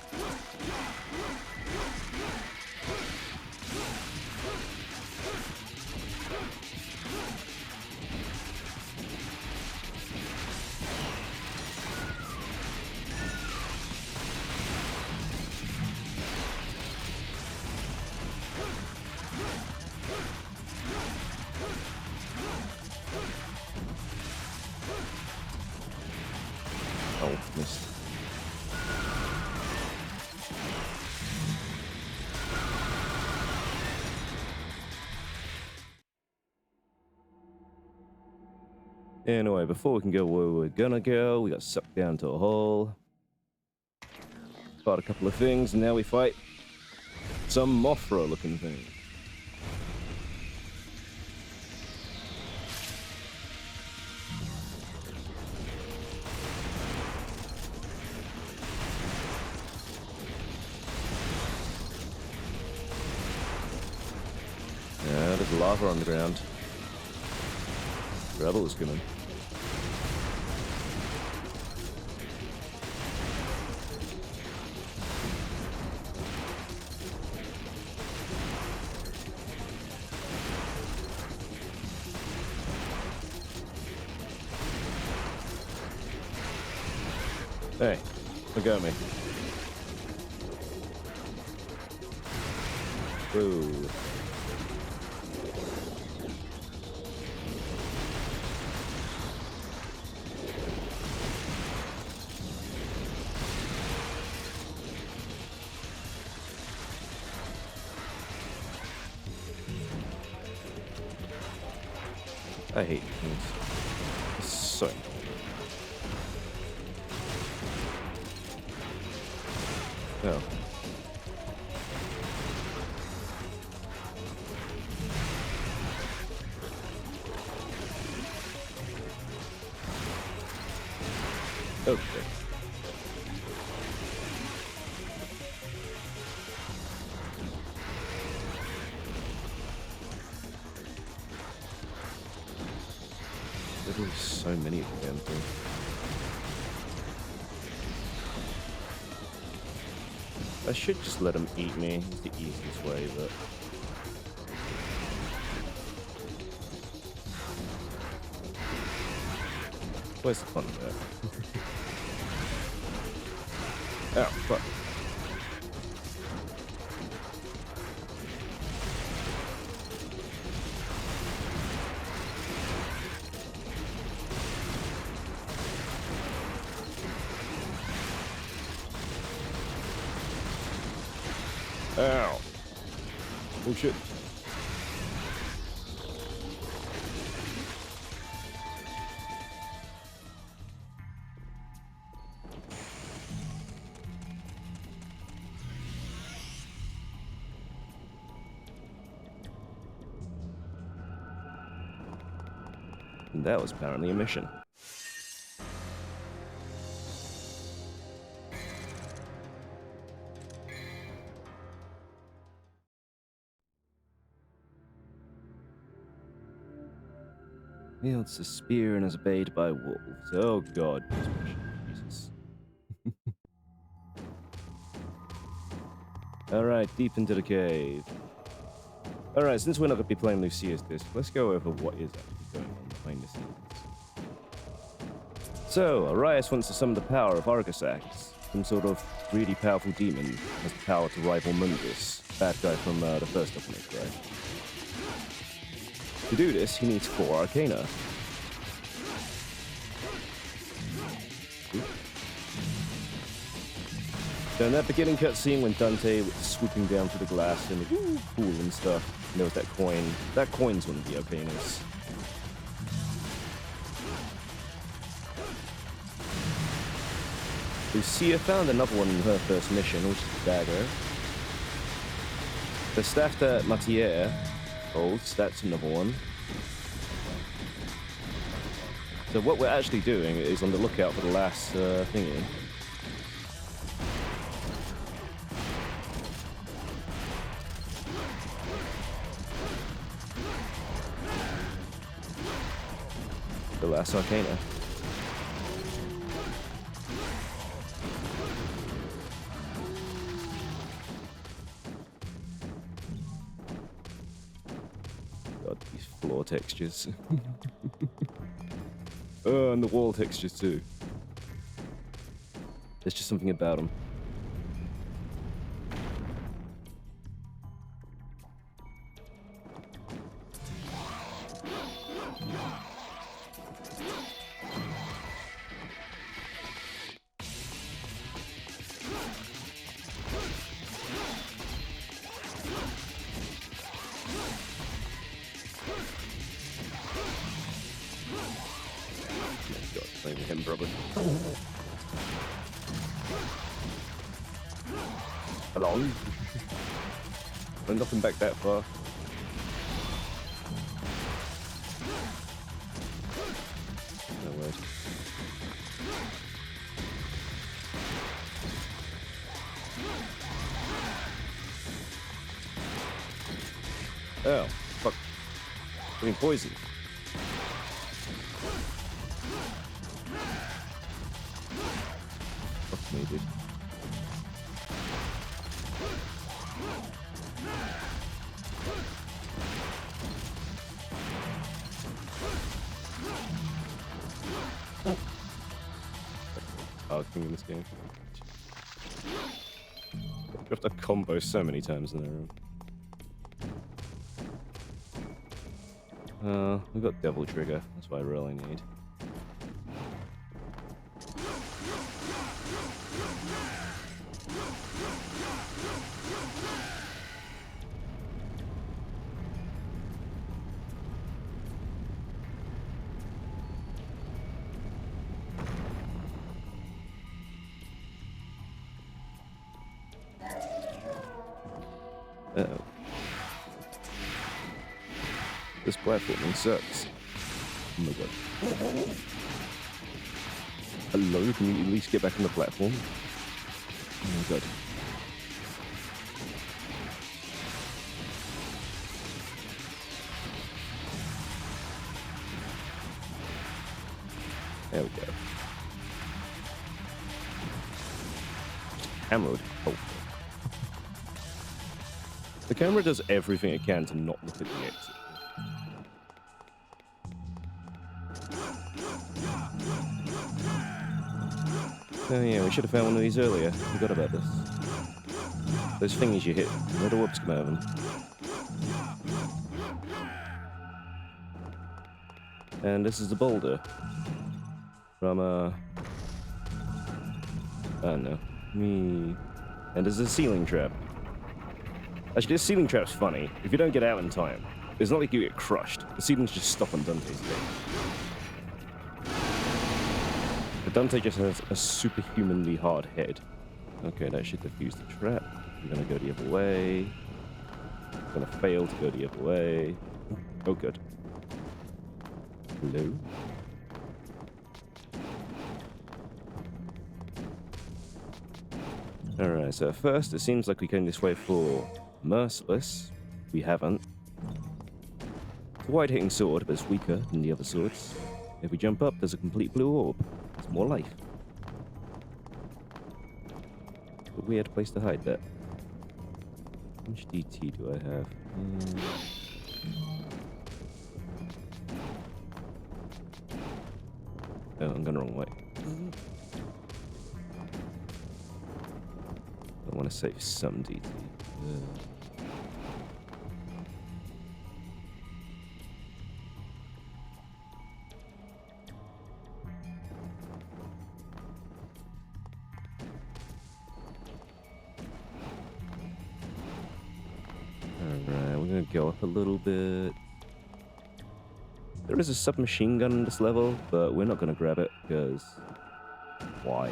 Oh, missed. Anyway, before we can go where we're gonna go, we got sucked down to a hole. Fought a couple of things, and now we fight some Mothra looking thing. Yeah, there's lava on the ground. Rebel is coming. Hey, look at me. Whoa. I hate things. It's so annoying. Oh. Okay. There's so many of them. I should just let him eat me. It's the easiest way, but... Where's the fun of that? Oh, fuck. Ow. Oh shit. And that was apparently a mission. Wields a spear and is obeyed by wolves. Oh god. Jesus. Alright, deep into the cave. Alright, since we're not going to be playing Lucia's disc, let's go over what is actually going on behind the scenes. So, Arias wants to summon the power of Argasax, some sort of really powerful demon that has the power to rival Mundus, bad guy from the first Devil May Cry. To do this, he needs 4 Arcana. So in that beginning cutscene when Dante was swooping down through the glass and cool and stuff, and there was that coin. That coin's one of the Arcanas. Lucia found another one in her first mission, which is the dagger. The staff that Matiere holds, that's another one. So what we're actually doing is on the lookout for the last thingy. The last Arcana. God, these floor textures. Oh, and the wall textures too. There's just something about them. Blame him, probably. Hello? There's nothing back that far. No word. Oh, fuck. Getting poisoned. Fuck me, dude. Targeting in this game. I've got a combo so many times in the room. We've got Devil Trigger. That's what I really need. This platforming sucks. Oh my god. Hello, can you at least get back on the platform? Oh my god. There we go. Emerald. Oh. The camera does everything it can to not look at the exit. Oh yeah, we should have found one of these earlier. Forgot about this. Those thingies you hit, little whoops come out of them. And this is the boulder. From, I don't know. Me. And there's a ceiling trap. Actually, this ceiling trap's funny. If you don't get out in time, it's not like you get crushed. The ceilings just stop on Dante's head. But Dante just has a superhumanly hard head. Okay, that should defuse the trap. I'm gonna go the other way. I'm gonna fail to go the other way. Oh, good. Hello? Alright, so at first it seems like we came this way for Merciless. We haven't. It's a wide-hitting sword, but it's weaker than the other swords. If we jump up, there's a complete blue orb. It's more life. It's a weird place to hide that. How much DT do I have? Oh, I'm going the wrong way. I want to save some DT. Alright, we're gonna go up a little bit. There is a submachine gun in this level, but we're not gonna grab it because why?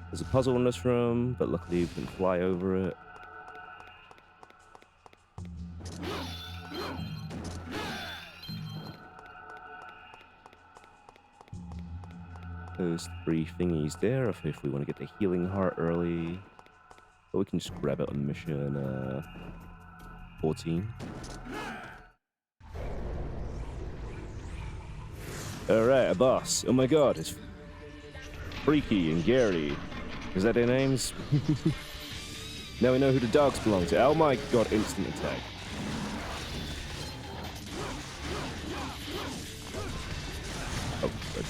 There's a puzzle in this room, but luckily we can fly over it. Those 3 thingies there, if we want to get the healing heart early. But we can just grab it on mission 14. Alright, a boss. Oh my god, it's Freaky and Gary. Is that their names? Now we know who the dogs belong to. Oh my god, instant attack. Oh, good.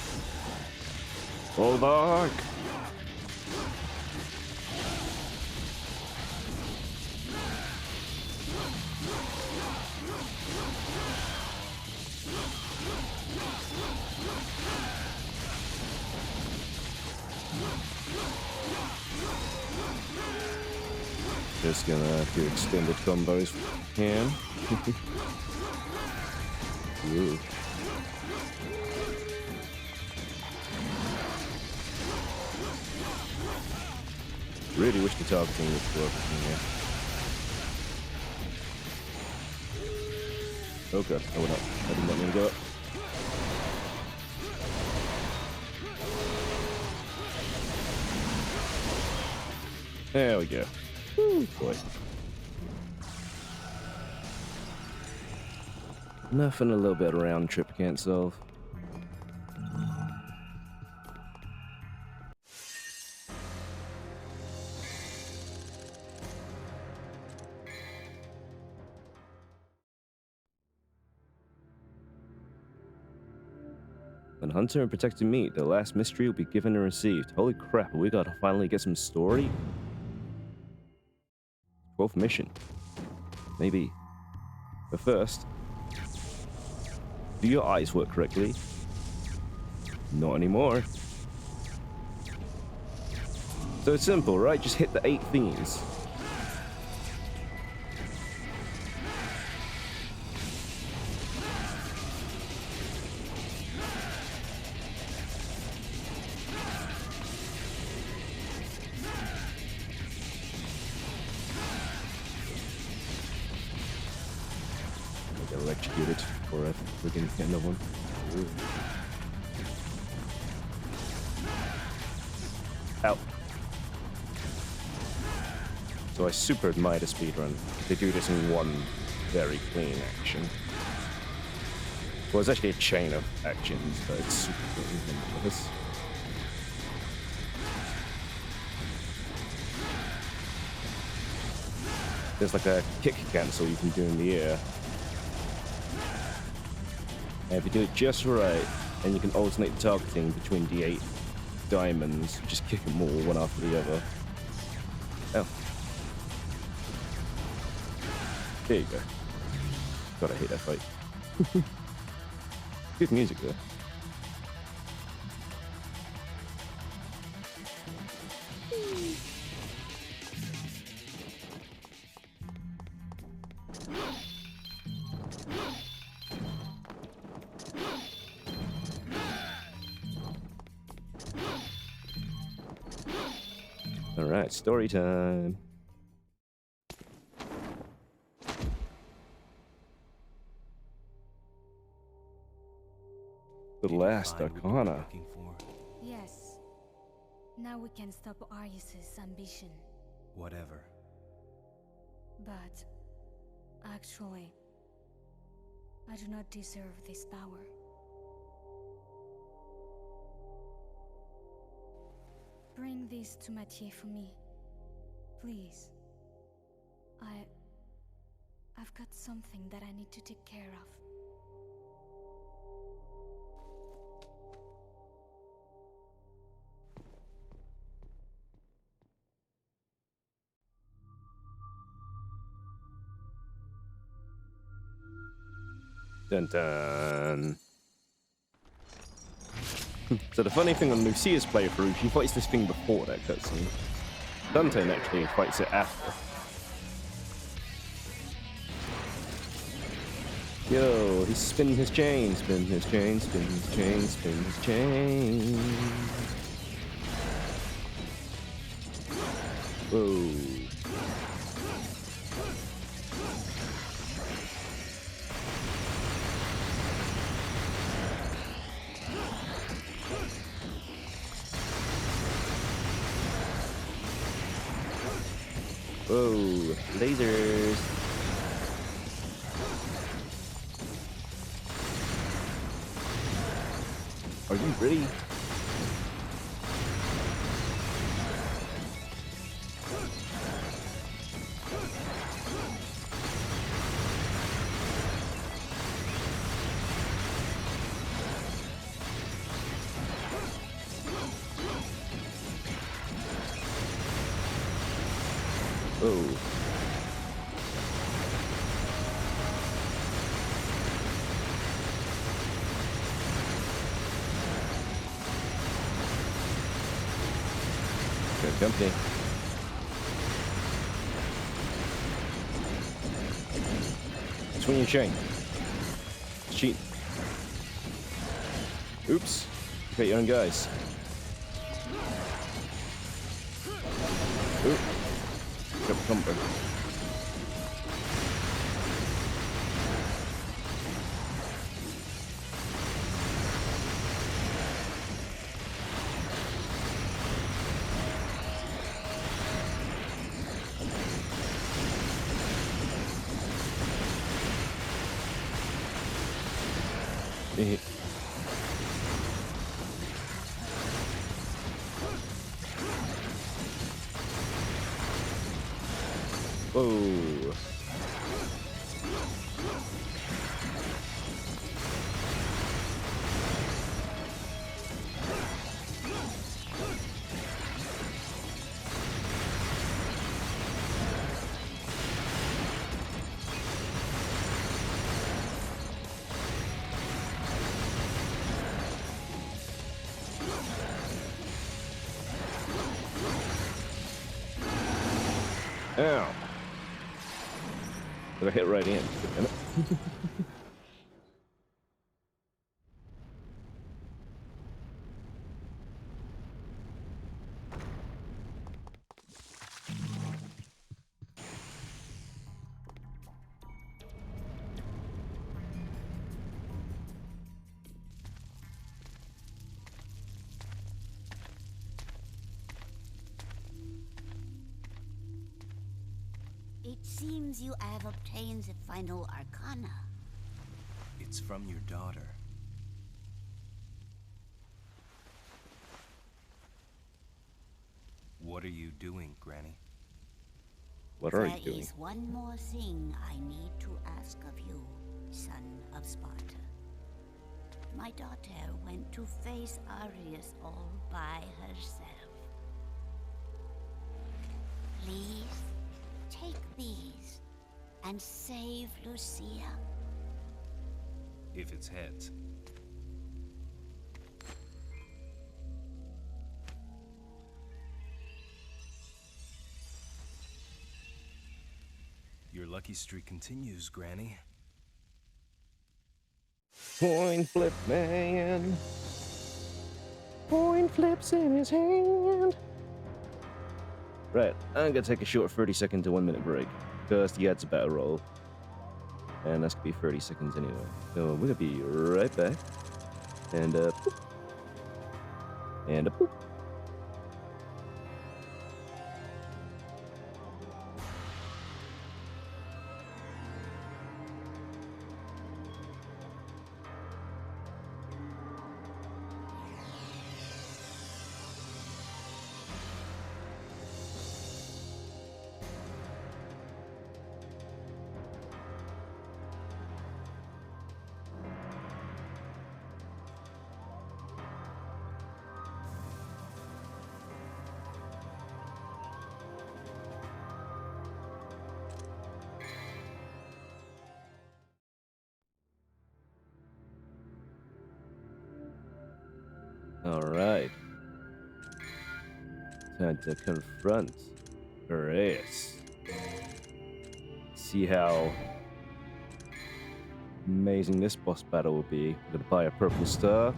Fall back! Just gonna do extended combos if we can. Ooh. Really wish the targeting would work in here. Oh god, oh no, I did not mean to go up. There we go. Woo, boy. Nothing a little bit of round trip can't solve. When Hunter and Protector meet, the last mystery will be given and received. Holy crap, we gotta finally get some story? 12th mission. Maybe. But first, do your eyes work correctly? Not anymore. So it's simple, right? Just hit the 8 thingies. get electrocuted before we're gonna get another one. Ooh. Ow. So I super admire the speedrun. They do this in one very clean action. Well, it's actually a chain of actions, but it's super clean. This. There's like a kick cancel you can do in the air. And if you do it just right, and you can alternate the targeting between the 8 diamonds, just kick them all one after the other. Oh. There you go. God, I hate that fight. Good music though. Alright, story time. The last Find what you were Arcana. looking for? Yes. Now we can stop Arius's ambition. Whatever. But actually, I do not deserve this power. Bring this to Mathieu for me. Please. I've got something that I need to take care of. Dun dun. So the funny thing on Lucia's playthrough, she fights this thing before that cutscene. Dante actually fights it after. Yo, he's spinning his chain, spin his chain, spin his chain, spin his chain. Whoa. Whoa, lasers. Are you ready? Oh. Good company. Swing your chain. Cheat. Oops. Got your own guys. Oop. Got the combo. Whoa. Ow. But I hit right in. Damn it. Seems you have obtained the final arcana. It's from your daughter. What are you doing, Granny? What are you There doing? is one more thing I need to ask of you, son of Sparta. My daughter went to face Arius all by herself. Please, take these and save Lucia. If it's heads. Your lucky streak continues, Granny. Coin flip man. Coin flips in his hand. Right, I'm gonna take a short 30-second to 1 minute break because the ad's about to roll. And that's gonna be 30 seconds anyway. So we're gonna be right back. And boop. And boop. Alright. Time to confront Arius. See how amazing this boss battle will be. We're gonna buy a purple star.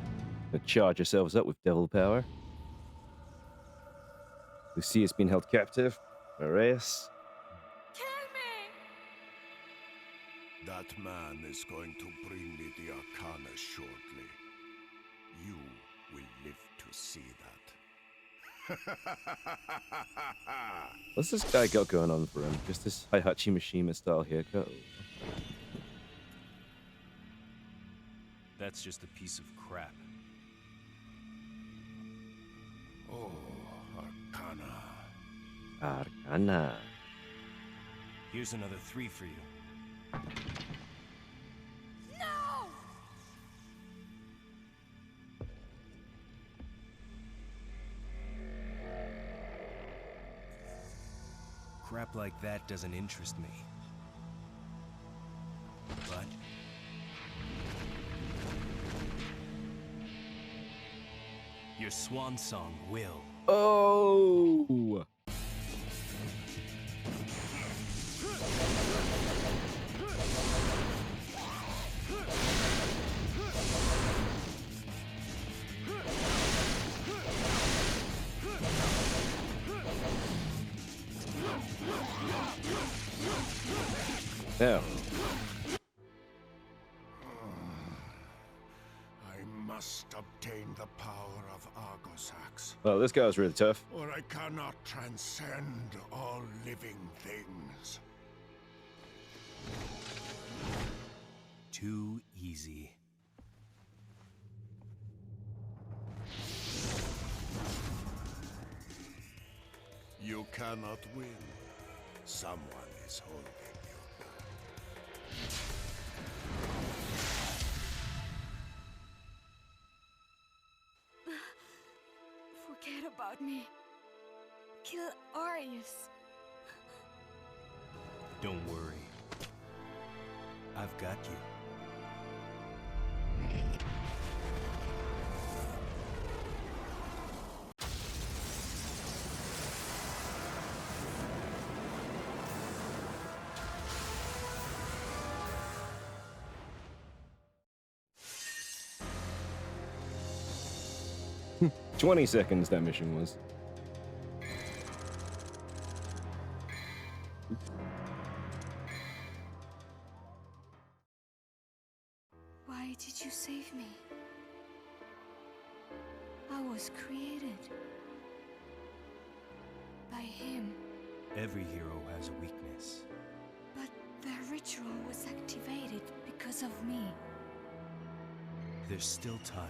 Gonna charge ourselves up with devil power. Lucia's been held captive. Arius. That man is going to bring me the arcana shortly. You will live to see that. What's this guy got going on for him? Just this Heihachi Mishima style haircut? That's just a piece of crap. Oh, arcana. Arcana. Here's another 3 for you. No! Crap like that doesn't interest me. But your swan song will. Oh! Now, I must obtain the power of Argosax, well, this guy was really tough. or I cannot transcend all living things. Too easy. You cannot win. Someone is holding you. Forget about me. Kill Arius. Don't worry. I've got you. Hmm, 20 seconds that mission was. Why did you save me? I was created by him. Every hero has a weakness. activated because of me. There's still time.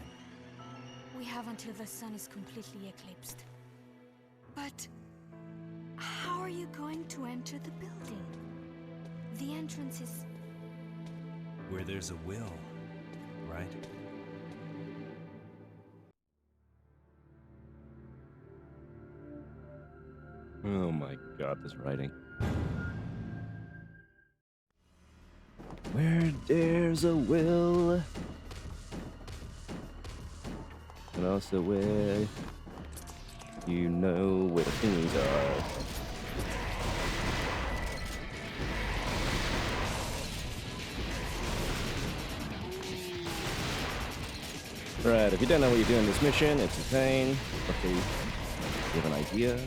We have until the sun is completely eclipsed. But how are you going to enter the building? The entrance is... Where there's a will, right? Oh my god, this writing. Where there's a will, and also where you know where the things are. Right, if you don't know what you're doing in this mission, it's a pain. Okay, you have an idea.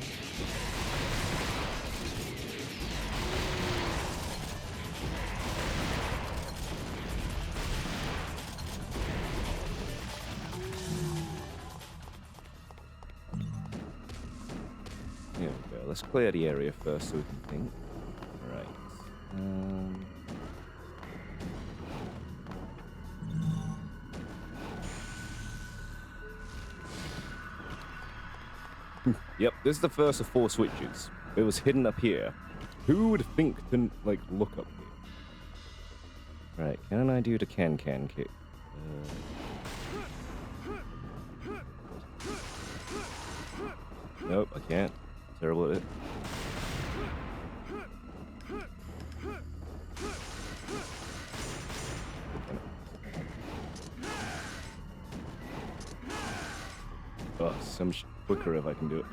Here we go. Let's clear the area first so we can think. Right. Yep, this is the first of 4 switches. It was hidden up here. Who would think to, like, look up here? Right, can I do the can kick? Nope, I can't. Terrible at it. Oh, so much quicker if I can do it.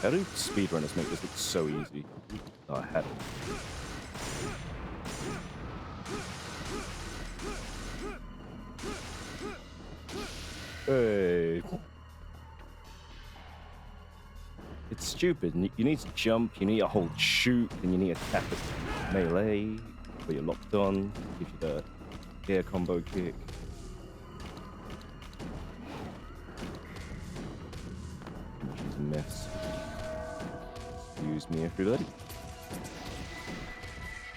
How do speedrunners make this look so easy? Oh, I had it. Hey. It's stupid. You need to jump, you need to hold shoot, and you need to tap it melee, where you're locked on, give you the air combo kick. Which is a mess. Excuse me, everybody.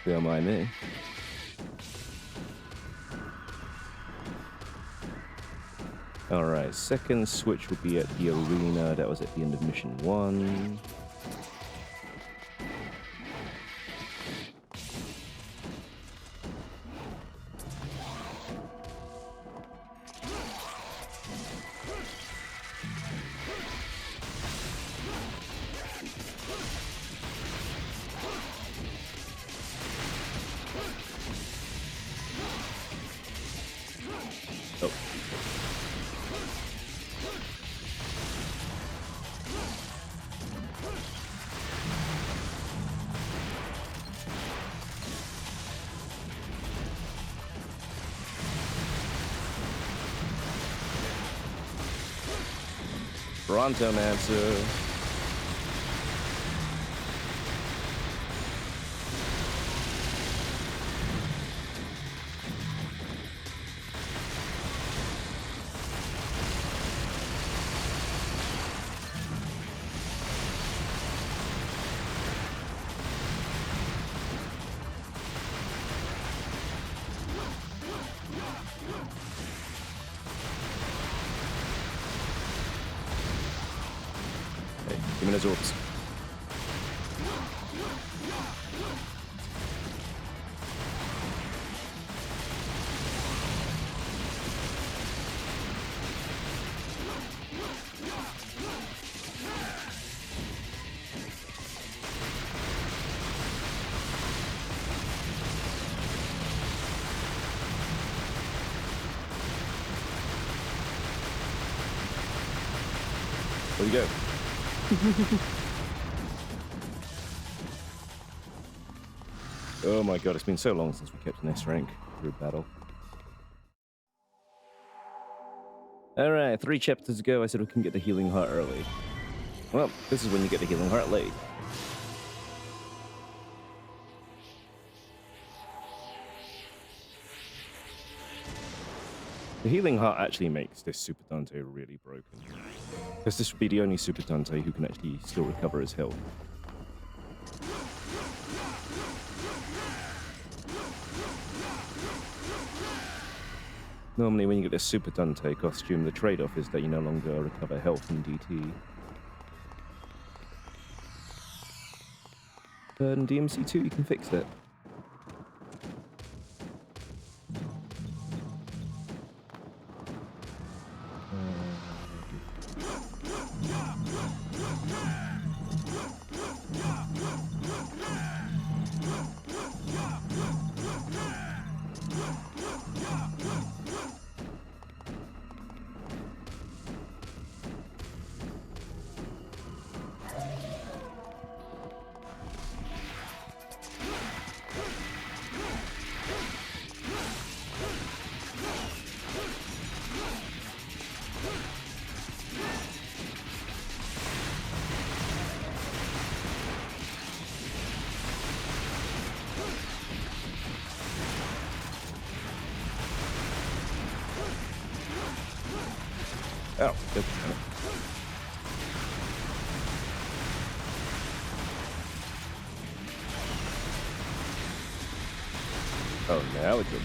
Don't mind me. Alright, second switch will be at the arena. That was at the end of mission 1. Oh. Brontomancer. Hey, give me those orbs. There you go. Oh my god, it's been so long since we kept an S rank through battle. Alright, 3 chapters ago I said we can get the healing heart early. Well, this is when you get the healing heart late. The healing heart actually makes this Super Dante really broken. Because this would be the only Super Dante who can actually still recover his health. Normally when you get this Super Dante costume, the trade-off is that you no longer recover health in DT. But in DMC2 you can fix it. Oh, good. Oh, now it's good.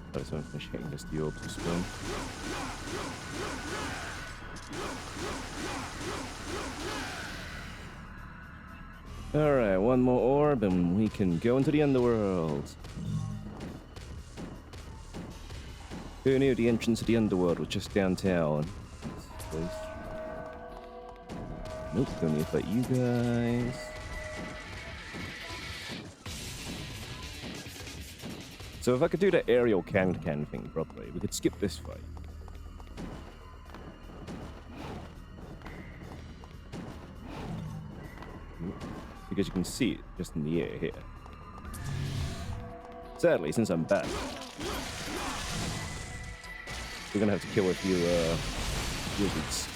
I just want to finish hitting this the orb to spawn. Alright, one more orb and we can go into the underworld. Who knew the entrance to the underworld was just downtown? Nope, don't need to fight you guys. So if I could do that aerial can thing properly, we could skip this fight. Because you can see it just in the air here. Sadly, since I'm back, we're gonna have to kill a few wizards.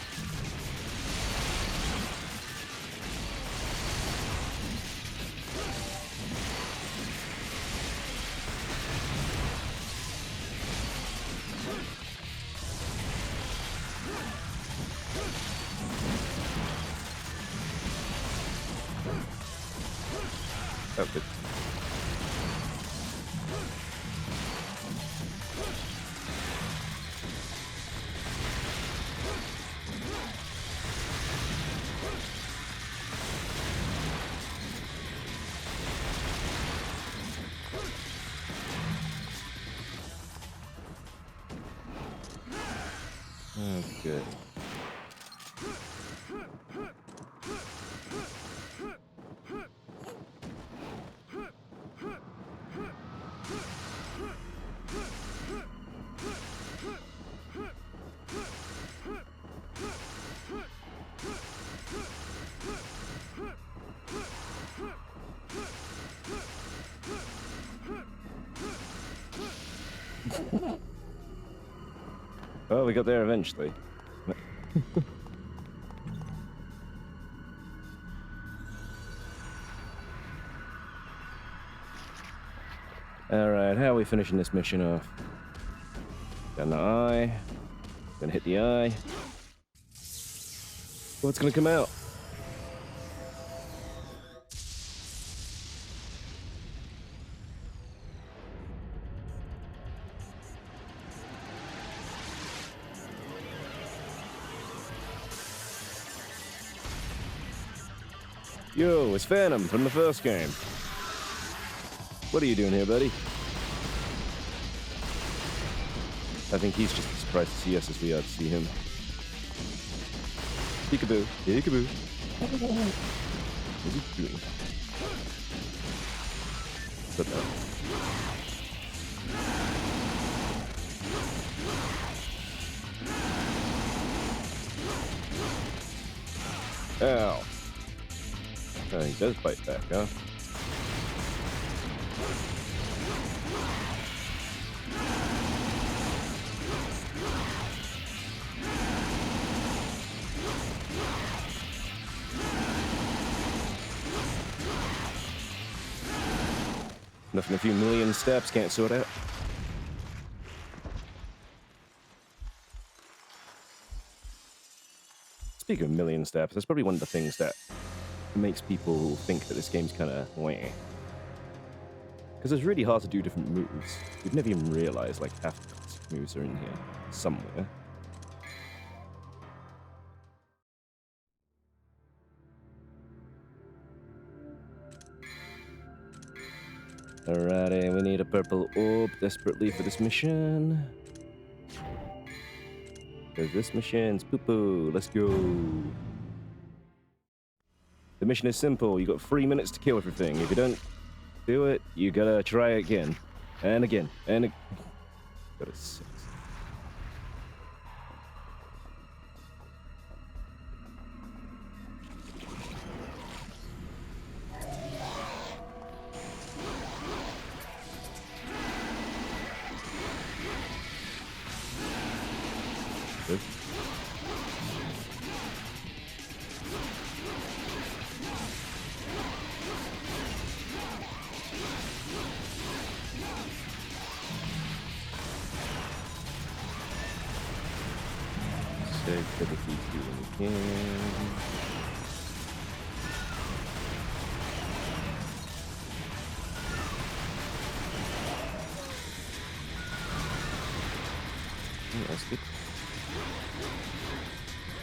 Oh, good. Oh, good. Well, we got there eventually. Alright, how are we finishing this mission off? Down the eye. Gonna hit the eye. What's gonna come out? Yo, it's Phantom from the first game. What are you doing here, buddy? I think he's just as surprised to see us as we are to see him. Peekaboo. Peekaboo. What are you doing? But no. Ow. Oh, he does bite back, huh? Nothing a few million steps can't sort out. Speaking of million steps, that's probably one of the things that makes people think that this game's kind of wah. Because it's really hard to do different moves. You'd never even realize like half the classic moves are in here somewhere. Alrighty, we need a purple orb desperately for this mission. Because this mission's poo-poo. Let's go. The mission is simple. You got 3 minutes to kill everything. If you don't do it, you gotta try again. And again. And again. Got a 6. Good. Save for the DP when we can. That's good.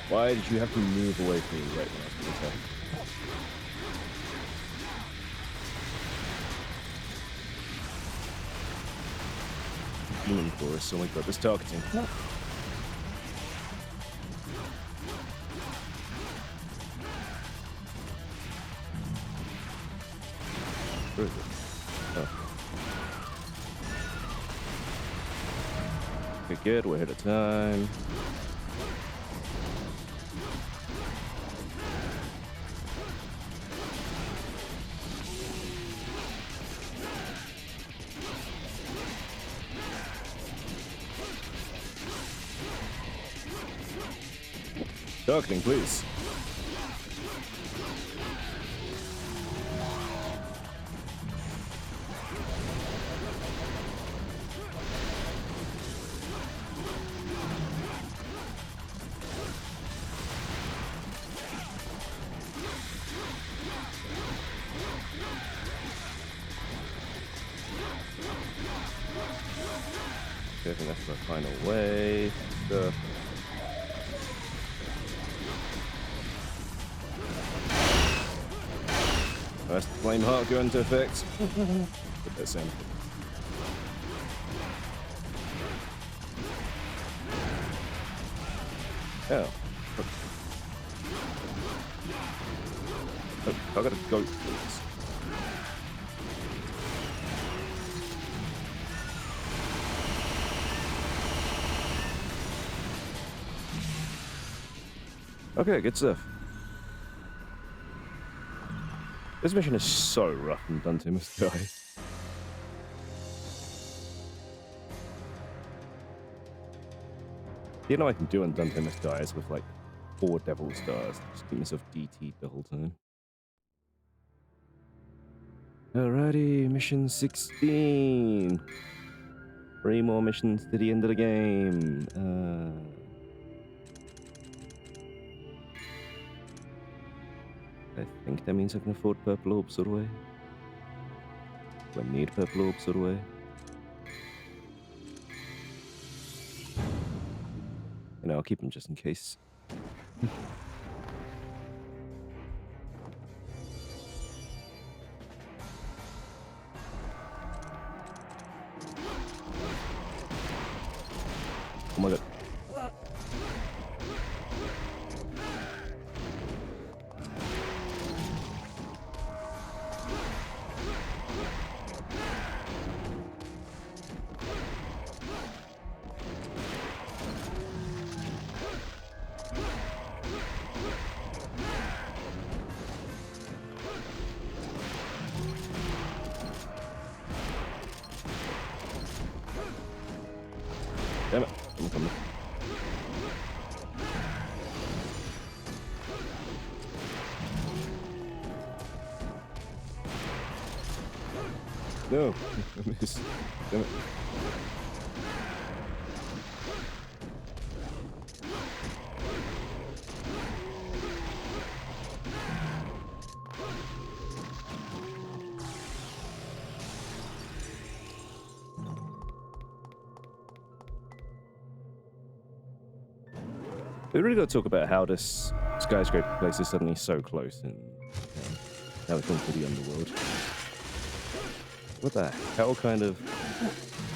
Why did you have to move away from me right when I was going to attack? Demon Force, oh my god, this targeting. No. Where is it? Oh. Okay, good, we're ahead of time. Targeting, please. Okay, I think that's my final wave. Stuff. That's the flame heart go into effect. Put this in. Oh. Oh, I gotta go, please. Okay, good stuff. This mission is so rough and Dante must die. You know I can do when Dante must die is with like 4 devil stars. Just keep myself DT'd the whole time. Alrighty, mission 16. 3 more missions to the end of the game. I think that means I can afford purple orbs all the way. Do I need purple orbs all the way? You know, I'll keep them just in case. Oh my god. Damn it. I'm coming. No. I missed. Damn it. We really got to talk about how this skyscraper place is suddenly so close and how it's gone for the underworld. What the hell kind of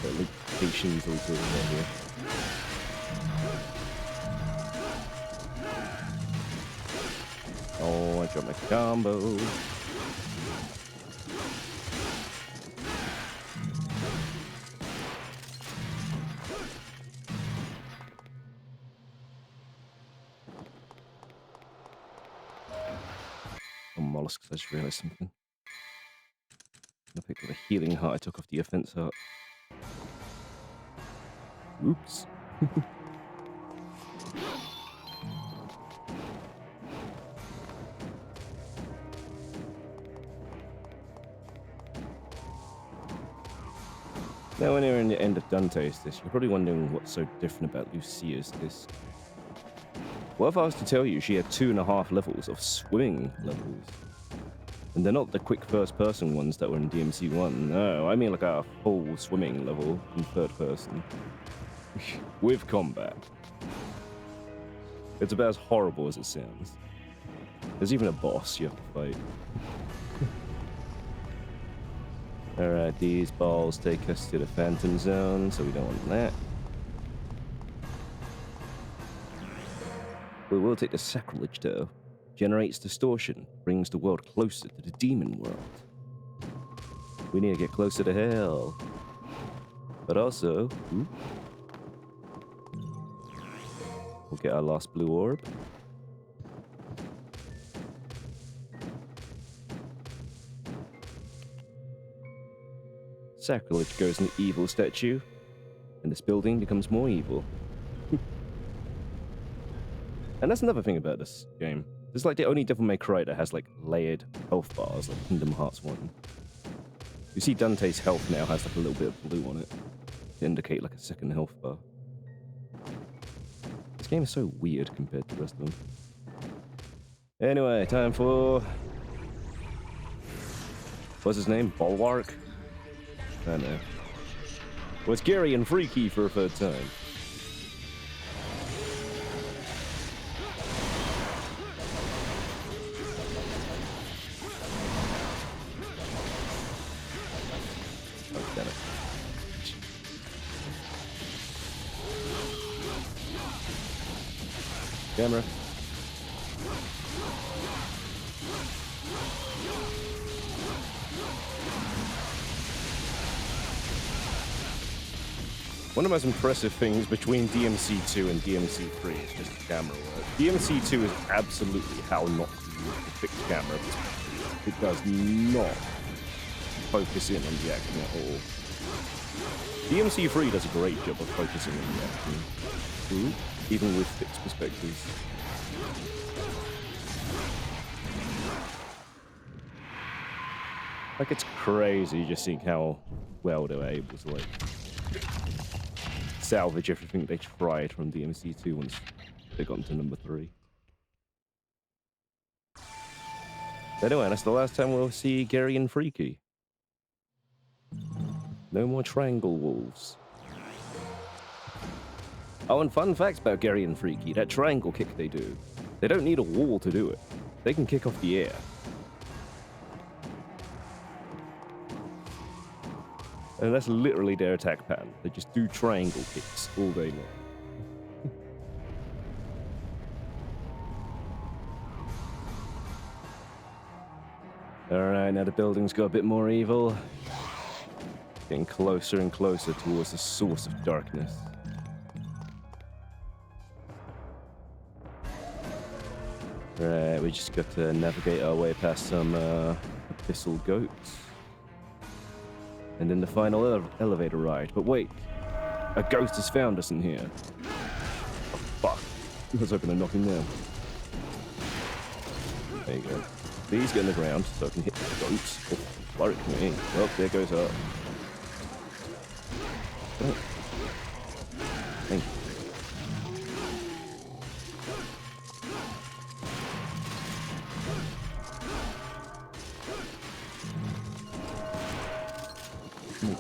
locations are we talking about here? Oh, I dropped my combo. Oh, mollusks, I just realized something. I picked up a healing heart I took off the offense heart. Oops. Now when you're in the end of Dante's Disc, you're probably wondering what's so different about Lucia's Disc. What if I was to tell you she had 2.5 levels of swimming levels? And they're not the quick first-person ones that were in DMC 1. No, I mean like a full swimming level in third person. With combat. It's about as horrible as it sounds. There's even a boss you have to fight. Alright, these balls take us to the Phantom Zone, so we don't want that. We will take the Sacrilege, though. Generates distortion, brings the world closer to the demon world. We need to get closer to hell. But also, we'll get our last blue orb. Sacrilege goes in the evil statue, and this building becomes more evil. And that's another thing about this game. It's like the only Devil May Cry that has like layered health bars, like Kingdom Hearts 1. You see Dante's health now has like a little bit of blue on it to indicate like a second health bar. This game is so weird compared to the rest of them. Anyway, time for... what's his name? Bulwark? I don't know. Well, it's Gary and Freaky for a third time. Camera. One of the most impressive things between DMC 2 and DMC 3 is just the camera work. DMC 2 is absolutely how not to use the fixed camera. It does not focus in on the action at all. DMC 3 does a great job of focusing on the action. Even with fixed perspectives. Like, it's crazy just seeing how well they were able to, like, salvage everything they tried from DMC 2 once they got into number 3. But anyway, that's the last time we'll see Gary and Freaky. No more triangle wolves. Oh, and fun facts about Gary and Freaky. That triangle kick they do, they don't need a wall to do it. They can kick off the air. And that's literally their attack pattern. They just do triangle kicks all day long. Alright, now the building's got a bit more evil. Getting closer and closer towards the source of darkness. Right, we just got to navigate our way past some abyssal goats. And then the final elevator ride. But wait, a ghost has found us in here. Oh, fuck. I was hoping to knock him down. There you go. Please get on the ground so I can hit the goats. Oh, worry me. Oh, there goes up. Oh. Thank you.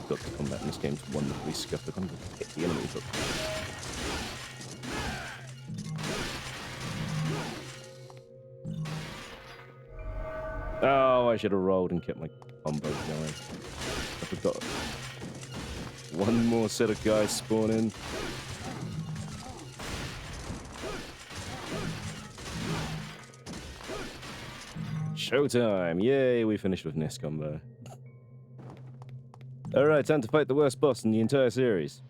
Got the combat in this game's wonderfully scuffed. I'm going to hit the enemies up. Oh, I should have rolled and kept my combo going. I forgot. One more set of guys spawning. Showtime! Yay, we finished with Nest combo. Alright, time to fight the worst boss in the entire series.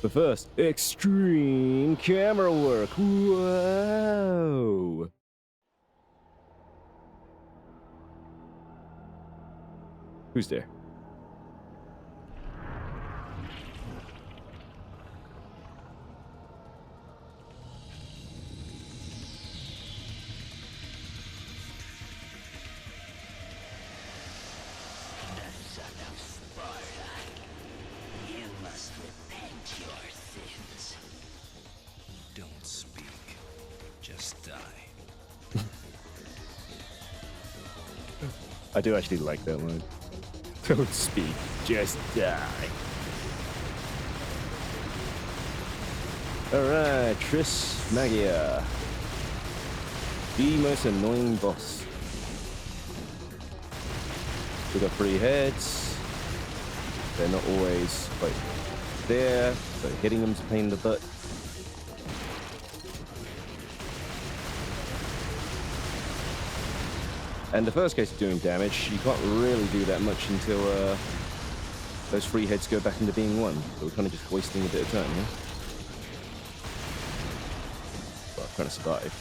But first, extreme camera work! Whoa! Who's there? Don't speak. Just die. I do actually like that line. Don't speak, just die. Alright, Triss Magia. The most annoying boss. We got 3 heads. They're not always quite there, so hitting them's a pain in the butt. And the first case of doing damage, you can't really do that much until those 3 heads go back into being 1. So we're kind of just wasting a bit of time, yeah? Well, I'm trying to survive.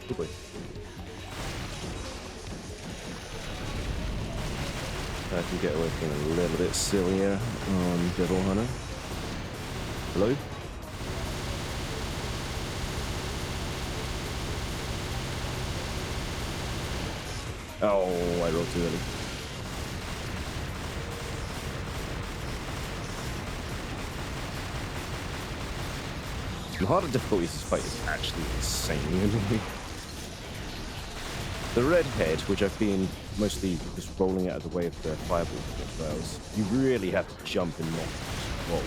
Good boy. I can get away from a little bit sillier on Devil Hunter. Hello? Oh, I rolled too early. The harder difficulties this fight is actually insanely annoying. The red head, which I've been mostly just rolling out of the way of the fireball projectiles, you really have to jump and not roll.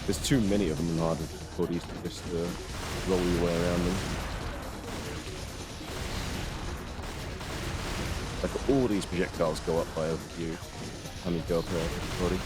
There's too many of them in harder difficulties to just roll your way around them. Like all these projectiles go up by overview. How many go up per difficulty?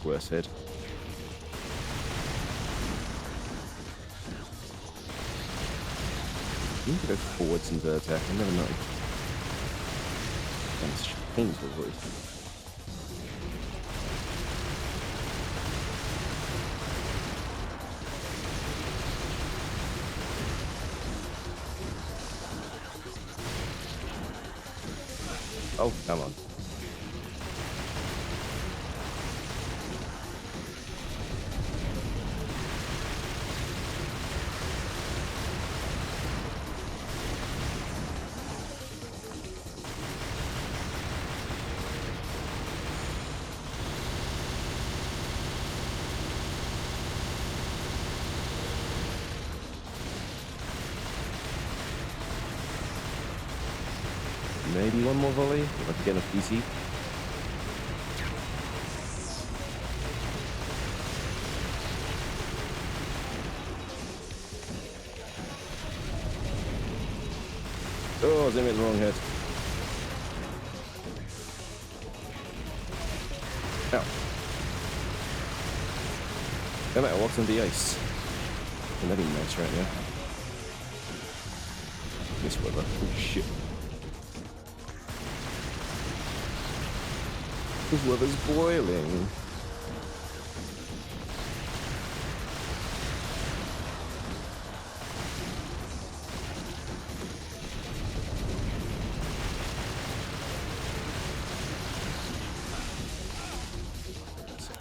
Worse head. You need to go forwards into attack, I never know. And it's painful voice. Oh, come on. Maybe one more volley if I can get enough PC. Oh, I was aiming at the wrong head. Ow. No matter what's on the ice. I'm letting nice right now. This weather. Oh shit. This weather's boiling.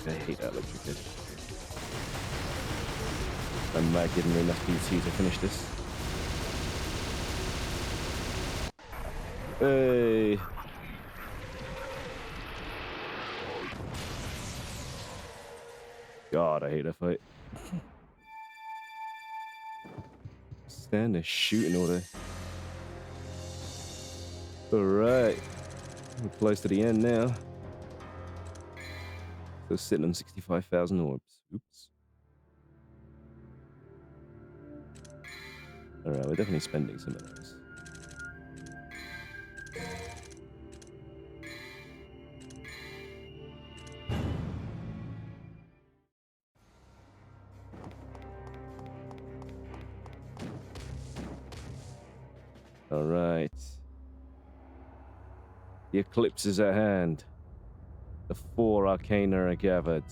I hate that electric kid. I'm not getting enough PC to finish this. Hey. God, I hate that fight. Stand there shooting all day. Alright. We're close to the end now. Still sitting on 65,000 orbs. Oops. Alright, we're definitely spending some of those. Alright. The eclipse is at hand. The four arcana are gathered.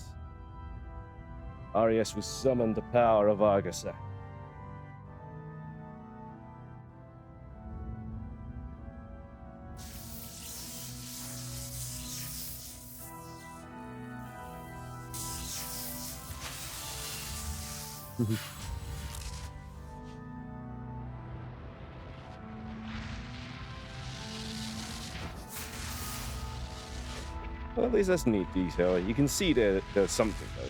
Arius will summon the power of Argasa. Well, at least that's neat detail. You can see there's something though.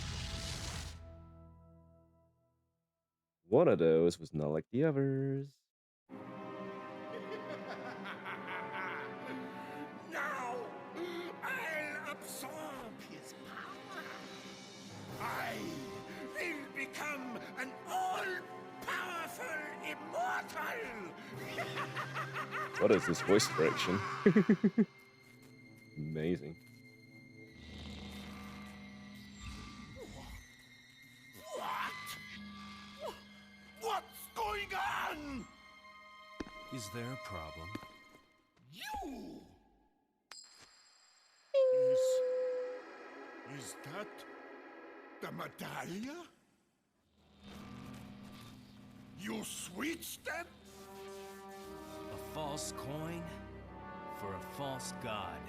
One of those was not like the others. Now I'll absorb his power. I will become an all-powerful immortal. What is this voice direction? Amazing. What's going on? Is there a problem? You! Is that the medallia? You switched them? A false coin for a false god.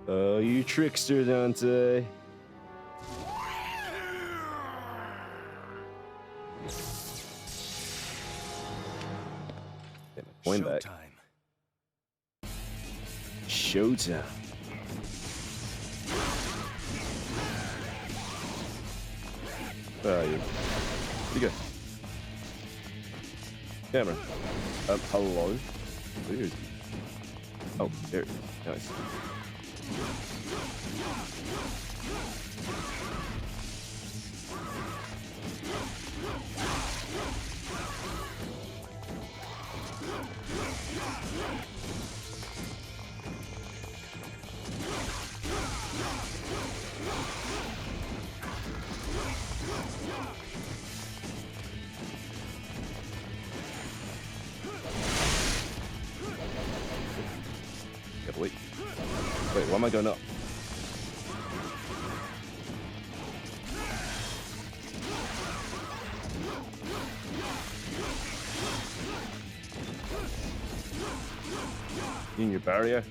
Oh, you trickster, Dante. Get my coin back. Showtime. Where are you? Where'd you go? Camera. Hello? Where is he? Oh, there he is. Nice. Gotta wait. Wait, why am I going up? You in your barrier?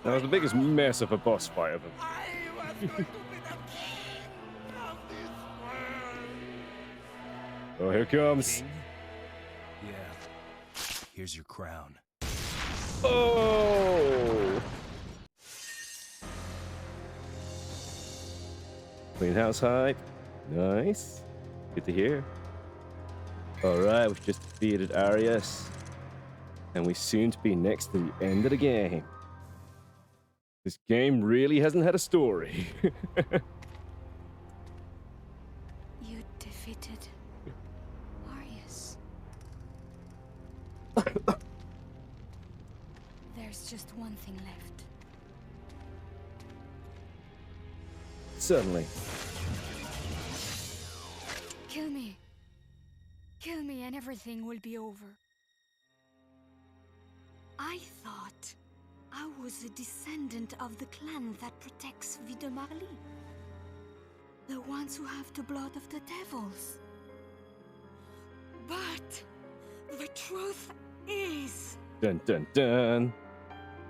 That was the biggest mess of a boss fight ever. I was going to be the king of this world. Oh, here it comes. King? Yeah. Here's your crown. Oh! Clean house hype. Nice. Good to hear. Alright, we've just defeated Arius. And we soon to be next to the end of the game. This game really hasn't had a story. You defeated Arius. There's just one thing left. Certainly. Kill me. Kill me and everything will be over. I thought I was a descendant of the clan that protects Vie de Marly. The ones who have the blood of the devils. But the truth is, Dun dun dun.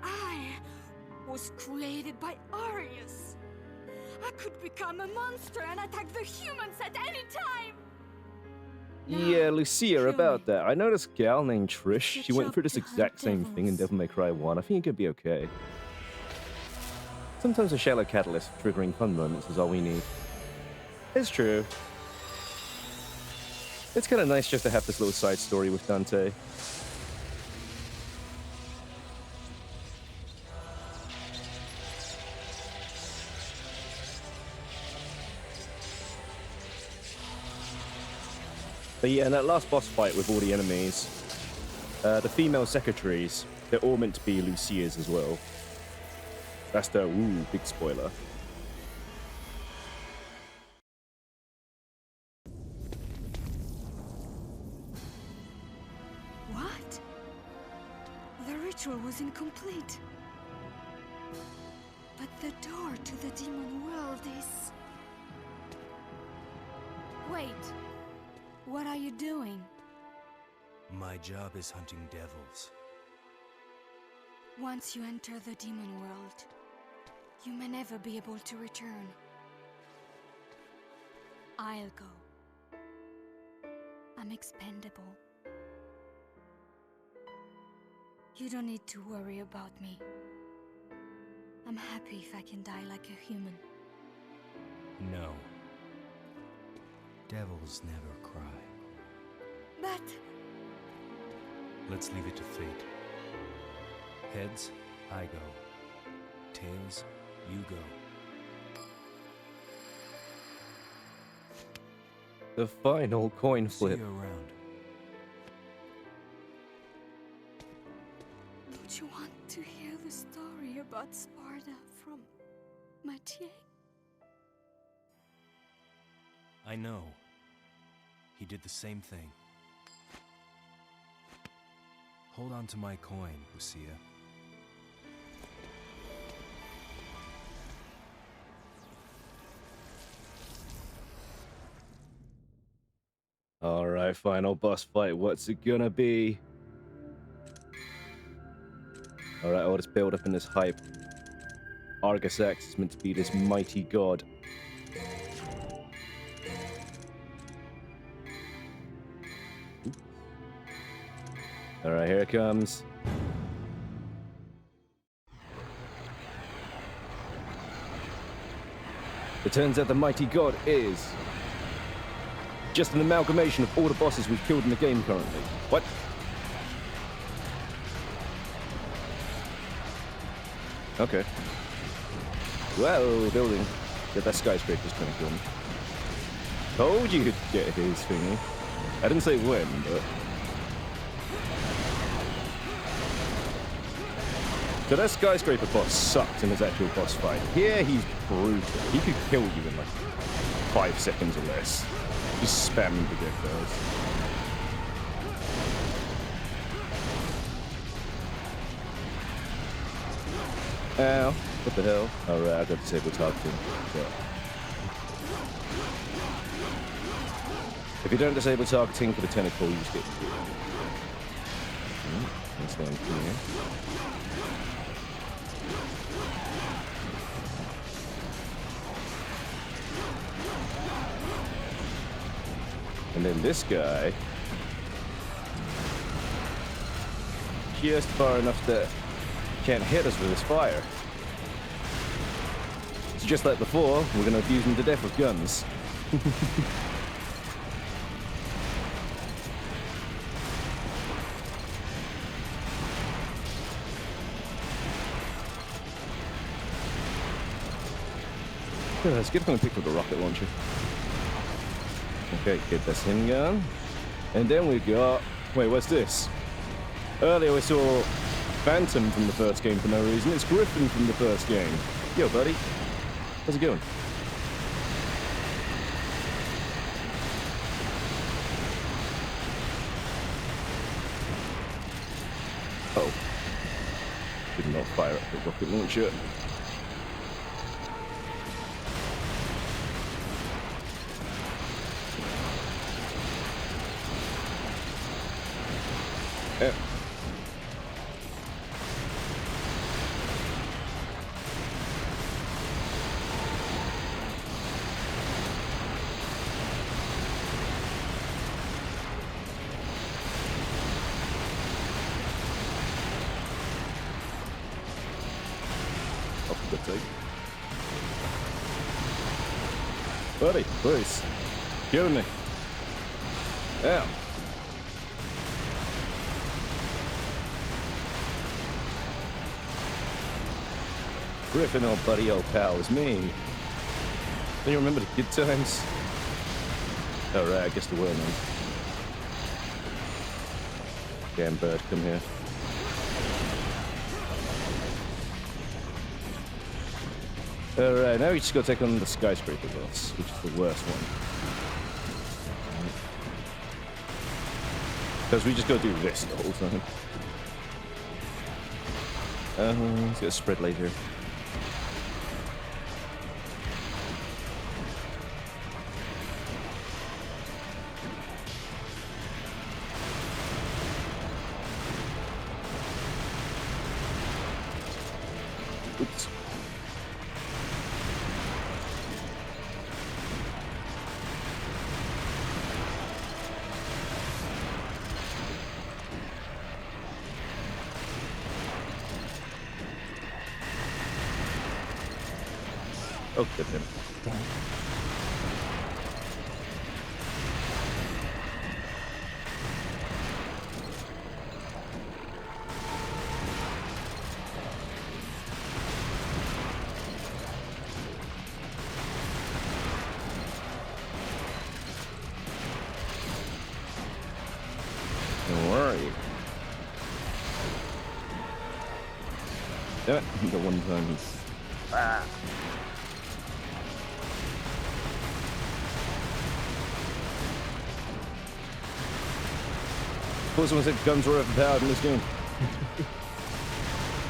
I was created by Arius. I could become a monster and attack the humans at any time. Yeah, Lucia, kill about me. that. I noticed a gal named Trish. It's She your went through this job to hunt exact same thing in devils. Devil May Cry 1. I think it could be okay. Sometimes a shallow catalyst for triggering fun moments is all we need. It's true. It's kind of nice just to have this little side story with Dante. But yeah, in that last boss fight with all the enemies, the female secretaries, they're all meant to be Lucia's as well. That's the big spoiler. What? The ritual was incomplete. But the door to the demon world is... Wait. What are you doing? My job is hunting devils. Once you enter the demon world, you may never be able to return. I'll go. I'm expendable. You don't need to worry about me. I'm happy if I can die like a human. No. Devils never cry. But Let's leave it to fate. Heads, I go. Tails, you go. The final coin See flip. you around. don't you want to hear the story about Sparda from Mathieu? I know. He did the same thing. Hold on to my coin, Lucia. Alright, final boss fight. What's it gonna be? Alright, all this build up in this hype. Argus X is meant to be this mighty god. Alright, here it comes. It turns out the mighty god is just an amalgamation of all the bosses we've killed in the game currently. What? Okay. Whoa, building. Yeah, that skyscraper's gonna kill me. Told you he'd get his thingy. I didn't say when, but... So that skyscraper boss sucked in his actual boss fight. Here he's brutal. He could kill you in like 5 seconds or less. Just spamming projectiles. Ow. What the hell? Alright, I got disabled targeting. Yeah. If you don't disable targeting for the tentacle, you just get... That's one here. And then this guy, just far enough that he can't hit us with his fire. So just like before, we're gonna abuse him to death with guns. Yeah, that's good. I'm gonna pick up the rocket launcher. Okay, get this him gun. And then we got... Wait, what's this? Earlier we saw Phantom from the first game for no reason. It's Griffin from the first game. Yo, buddy. How's it going? Oh. Did not fire up the rocket launcher. Yeah. Off the tape. Buddy, please. Kill me. Ow. Griffin, old buddy, old pal, is me. Don't you remember the good times? Oh, right, I guess the were, man. Damn bird, come here. Alright, now we just gotta take on the skyscraper boss, which is the worst one. Because we just gotta do this the whole time. Let's get a spread later. Oops. Oh, good him. Don't worry. Damn it, I got one time. Ah. I thought someone said guns were overpowered in this game.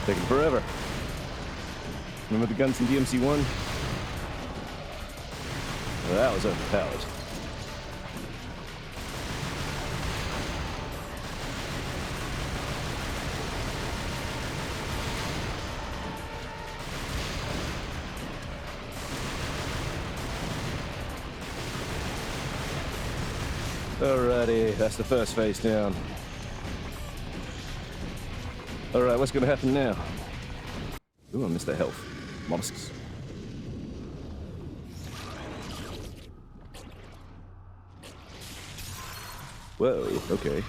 Taking forever. Remember the guns in DMC1? Well, that was overpowered. Alrighty, that's the first phase down. Alright, what's gonna happen now? Ooh, I missed that health. Mollusks. Whoa, okay.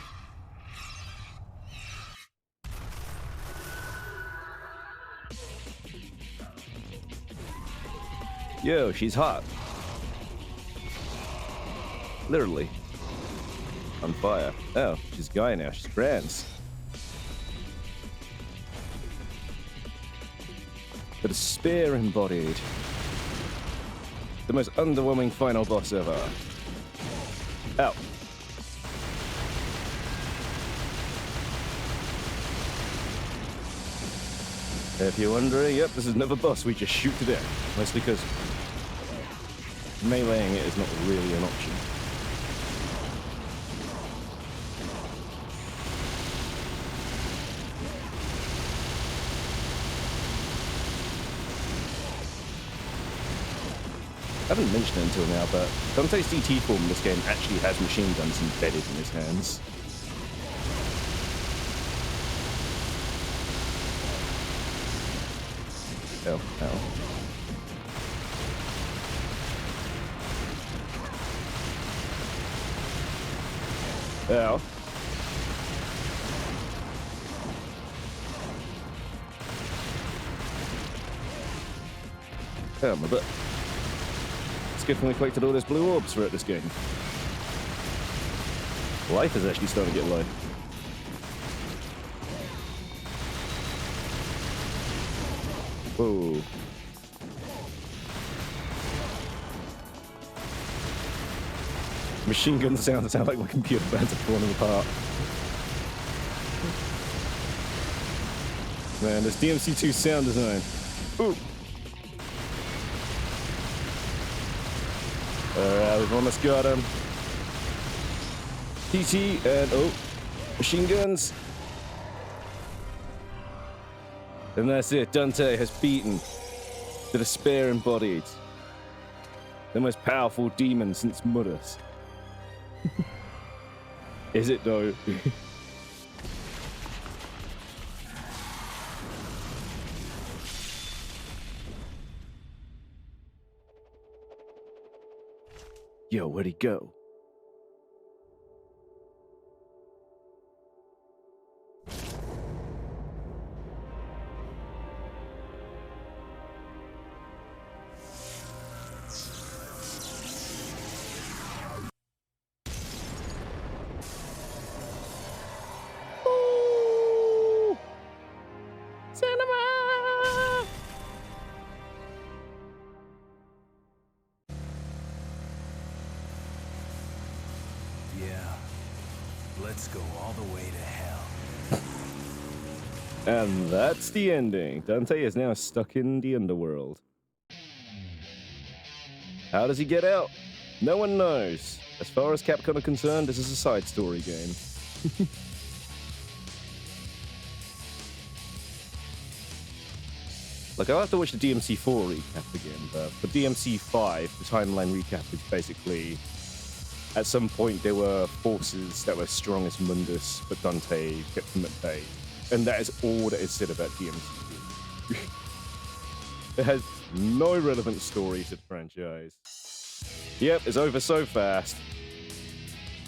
Yo, she's hot. Literally. On fire. Oh, she's Gaia now. She's Grans. The despair embodied. The most underwhelming final boss ever. Ow. If you're wondering, yep, this is another boss we just shoot to death. Mostly because meleeing it is not really an option. I haven't mentioned it until now, but Dante's DT form in this game actually has machine guns embedded in his hands. Ow, ow. Ow. Oh, my butt. It's good when we collected all those blue orbs throughout this game. Life is actually starting to get low. Whoa. Machine gun sound like my computer bands are falling apart. Man, this DMC2 sound design. Ooh. Alright, we've almost got him. TT and oh, machine guns. And that's it. Dante has beaten the despair embodied, the most powerful demon since Mudus. Is it though? Yo, where'd he go? Let's go all the way to hell. And that's the ending. Dante is now stuck in the underworld. How does he get out? No one knows. As far as Capcom are concerned, this is a side story game. Like, I'll have to watch the DMC4 recap again, but for DMC5, the timeline recap is basically, at some point there were forces that were strong as Mundus, but Dante kept them at bay. And that is all that is said about DMC2. It has no relevant story to the franchise. Yep, it's over so fast.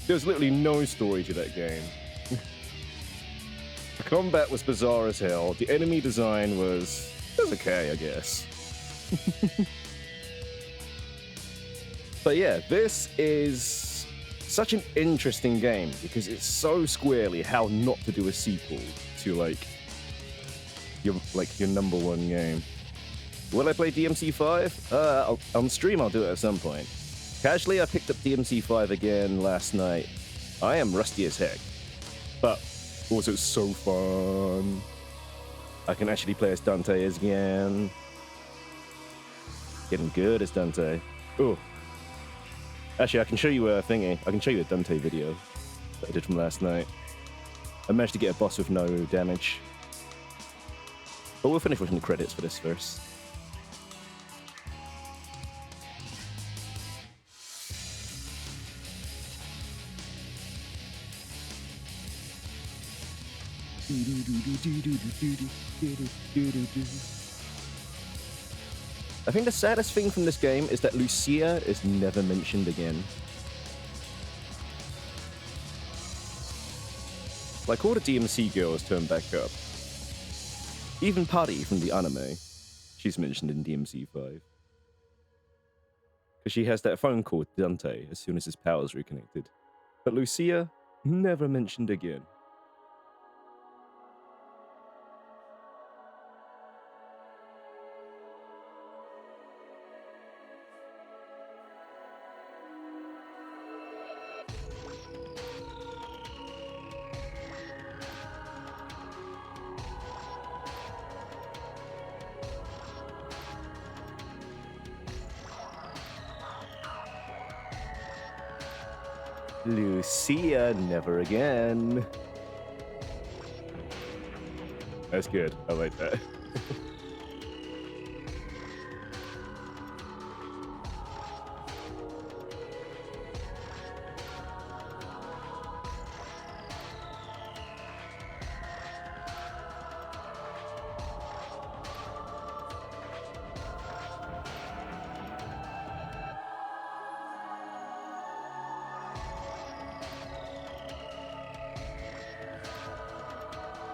There's literally no story to that game. The combat was bizarre as hell. The enemy design was okay, I guess. But yeah, this is such an interesting game because it's so squarely how not to do a sequel to your number one game. Will I play DMC5? On stream I'll do it at some point. Casually, I picked up DMC5 again last night. I am rusty as heck, but also so fun. I can actually play as Dante again. Getting good as Dante. Ooh. Actually, I can show you a thingy. I can show you a Dante video that I did from last night. I managed to get a boss with no damage. But we'll finish watching the credits for this first. I think the saddest thing from this game is that Lucia is never mentioned again. Like, all the DMC girls turn back up. Even Pari from the anime, she's mentioned in DMC5. Because she has that phone call with Dante as soon as his powers reconnected. But Lucia, never mentioned again. Lucia, never again. That's good. I like that.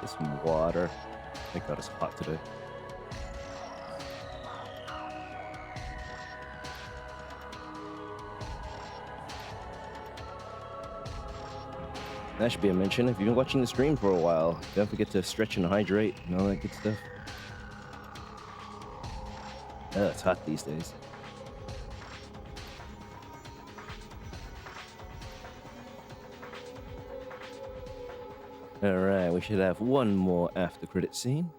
Get some water. Thank God it's hot today. That should be a mention. If you've been watching the stream for a while, don't forget to stretch and hydrate and all that good stuff. Oh, it's hot these days. Alright, we should have one more after credit scene.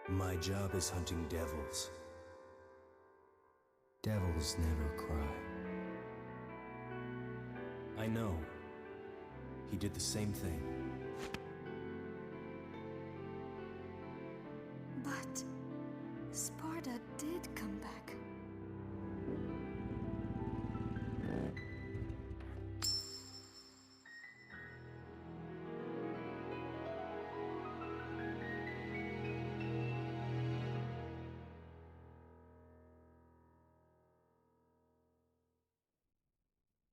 My job is hunting devils. Devils never cry. I know. He did the same thing. But Sparda did come back.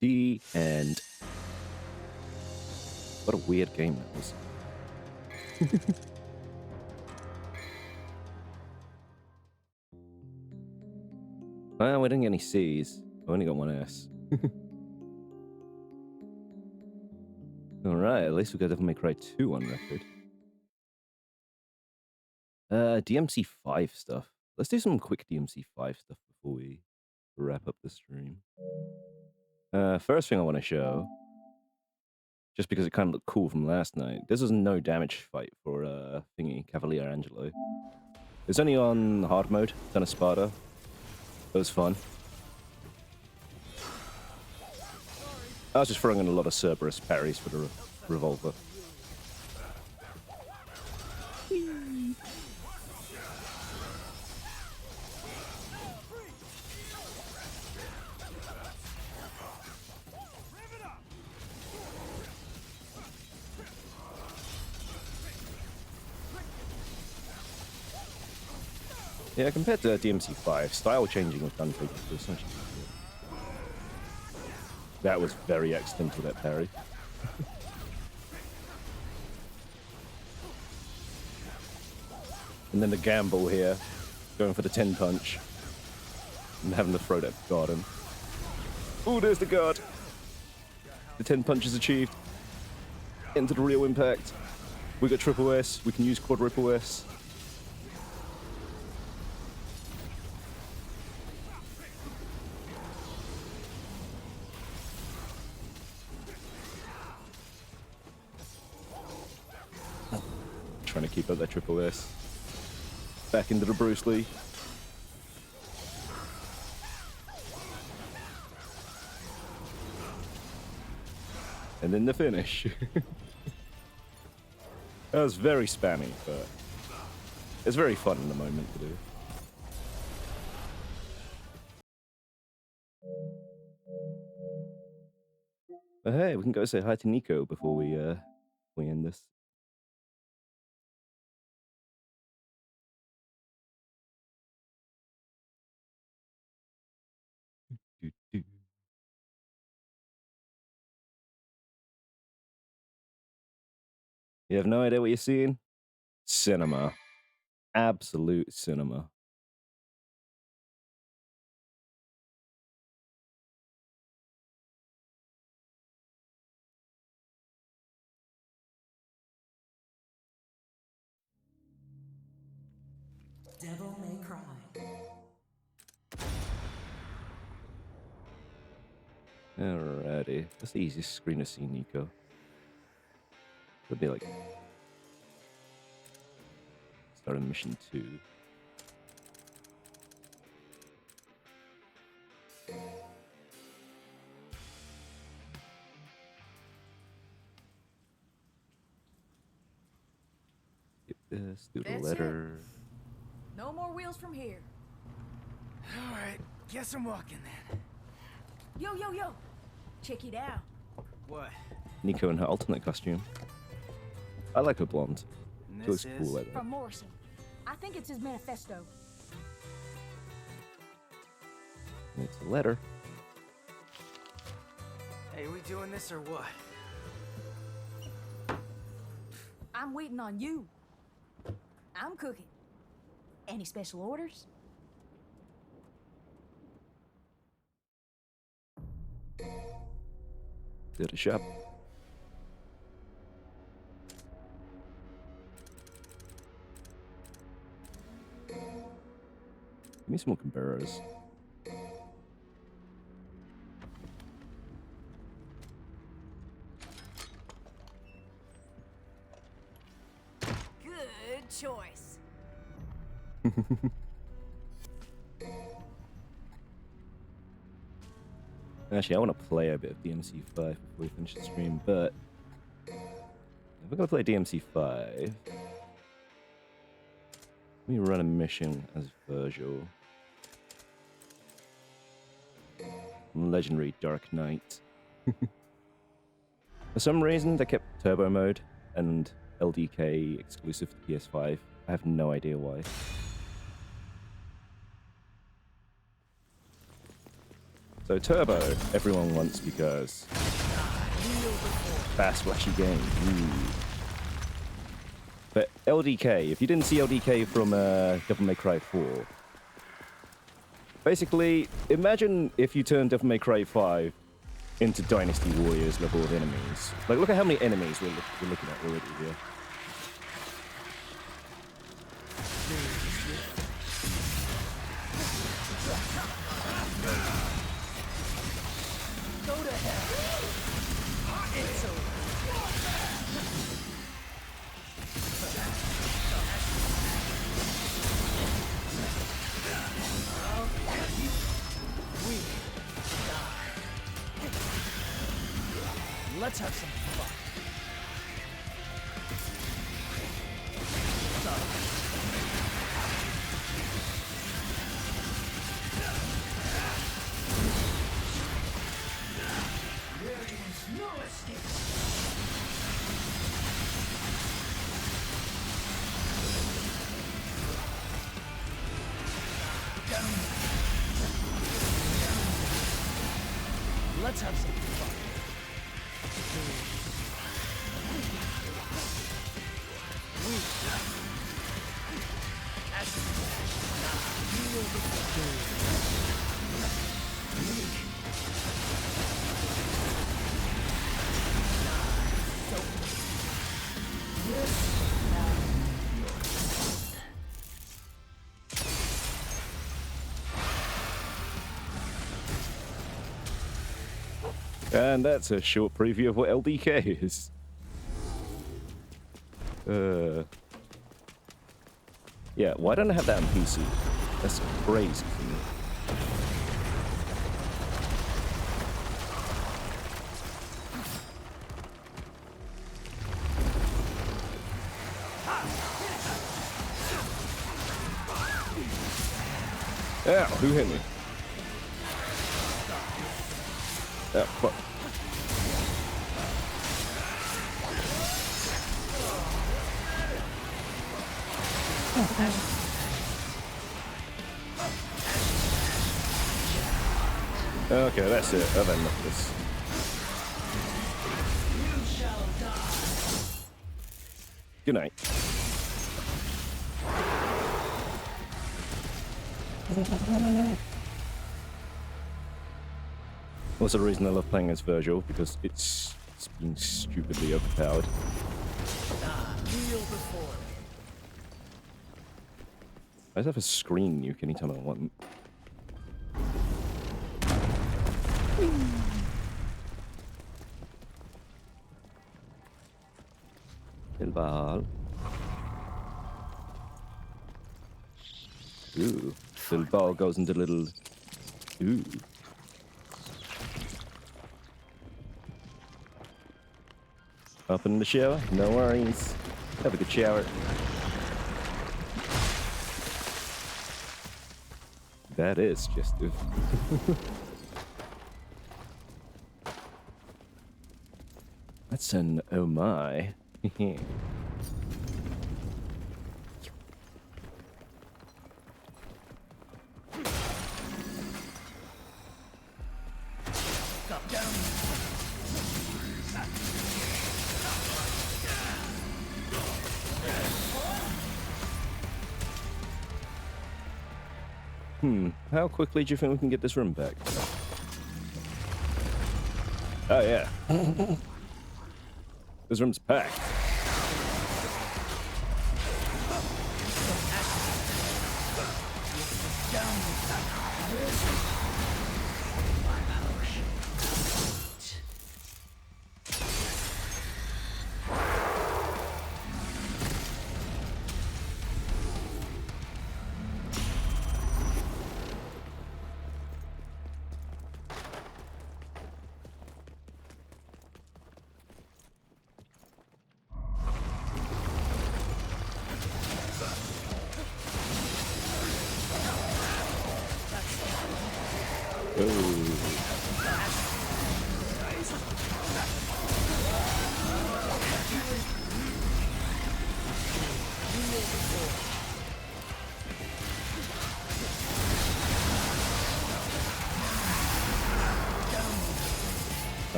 The end. What a weird game that was. Well, we didn't get any C's. We only got one S. Alright, at least we got Devil May Cry 2 on record. DMC5 stuff. Let's do some quick DMC5 stuff before we wrap up the stream. First thing I want to show, just because it kind of looked cool from last night, this was no damage fight for thingy, Cavalier Angelo. It's only on hard mode, ton of Sparta. It was fun. I was just throwing in a lot of Cerberus parries for the revolver. Yeah, compared to DMC5, style changing with gun taking was essentially good. That was very accidental, that parry. And then the gamble here, going for the 10 punch, and having to throw that guard in. Oh, there's the guard! The 10 punch is achieved. Into the real impact. We got triple S, we can use quadruple S. Trying to keep up that triple S. Back into the Bruce Lee. And then the finish. That was very spammy, but it's very fun in the moment to do. But hey, we can go say hi to Nico before we end this. You have no idea what you're seeing? Cinema. Absolute cinema. Devil May Cry. Alrighty. That's the easiest screen to see, Nico. It'll be like... starting mission 2. Get this, do the That's letter. No more wheels from here. All right, guess I'm walking then. Yo, yo, yo! Check it out. What? Nico in her alternate costume. I like her blonde. And She looks this cool is like that. From Morrison. I think it's his manifesto. It's a letter. Hey, we doing this or what? I'm waiting on you. I'm cooking. Any special orders? Did a shop. Give me some more comparators. Good choice. Actually, I want to play a bit of DMC5 before we finish the stream, but if we're going to play DMC5, let me run a mission as Virgil. Legendary Dark Knight. For some reason, they kept Turbo Mode and LDK exclusive to PS5. I have no idea why. So Turbo, everyone wants because fast, flashy game. Ooh. But LDK, if you didn't see LDK from Devil May Cry 4, basically, imagine if you turn Devil May Cry 5 into Dynasty Warriors level of enemies. Like, look at how many enemies we're looking at already here. Let's have some fun. There is no escape. Let's have some fun. And that's a short preview of what LDK is. Yeah, why don't I have that on PC? That's crazy for me. Ow, who hit me? Oh, fuck. Okay, that's it. I've had enough of this. Good night. Also, the reason I love playing as Virgil, because it's being stupidly overpowered. I just have a screen nuke anytime I want. Silval. Ooh. Silval goes into little... Ooh. Up in the shower? No worries. Have a good shower. That is just... That's an oh my. How quickly do you think we can get this room back? Oh yeah. This room's packed.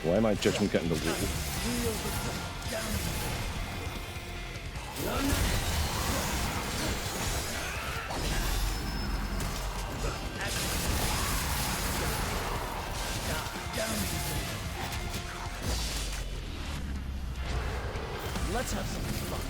Why am I judgment getting the wall? Let's have some fun.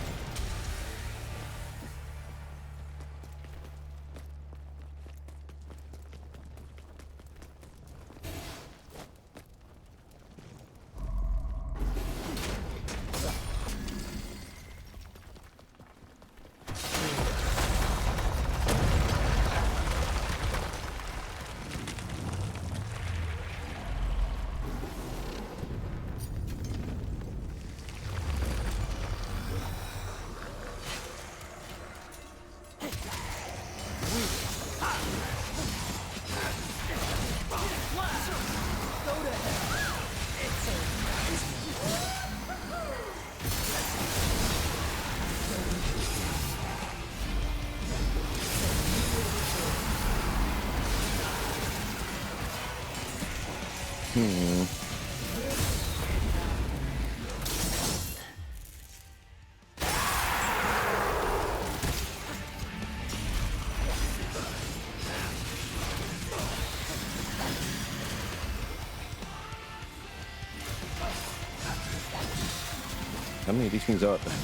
How many of these things are there?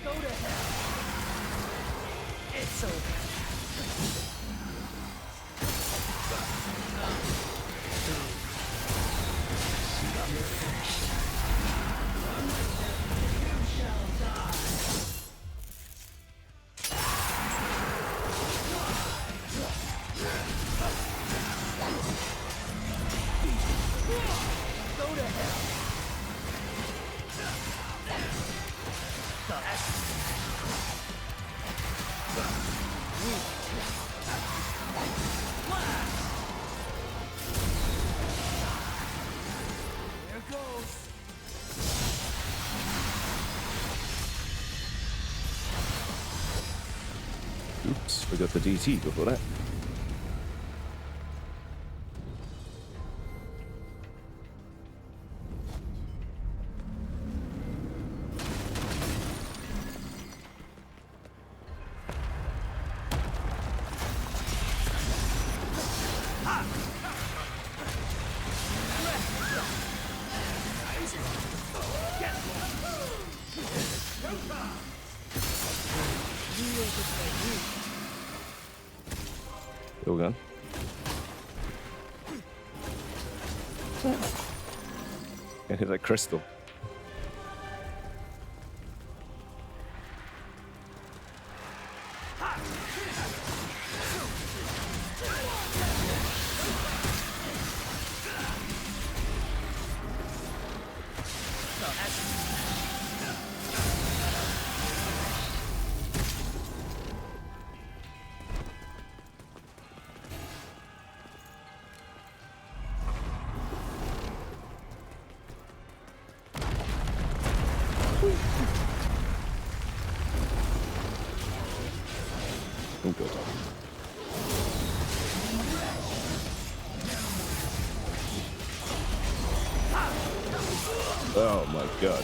Go to hell. It's over. Oops, forgot the DT before that. Still gone. Can't hit that crystal. Oh, good. Oh my god.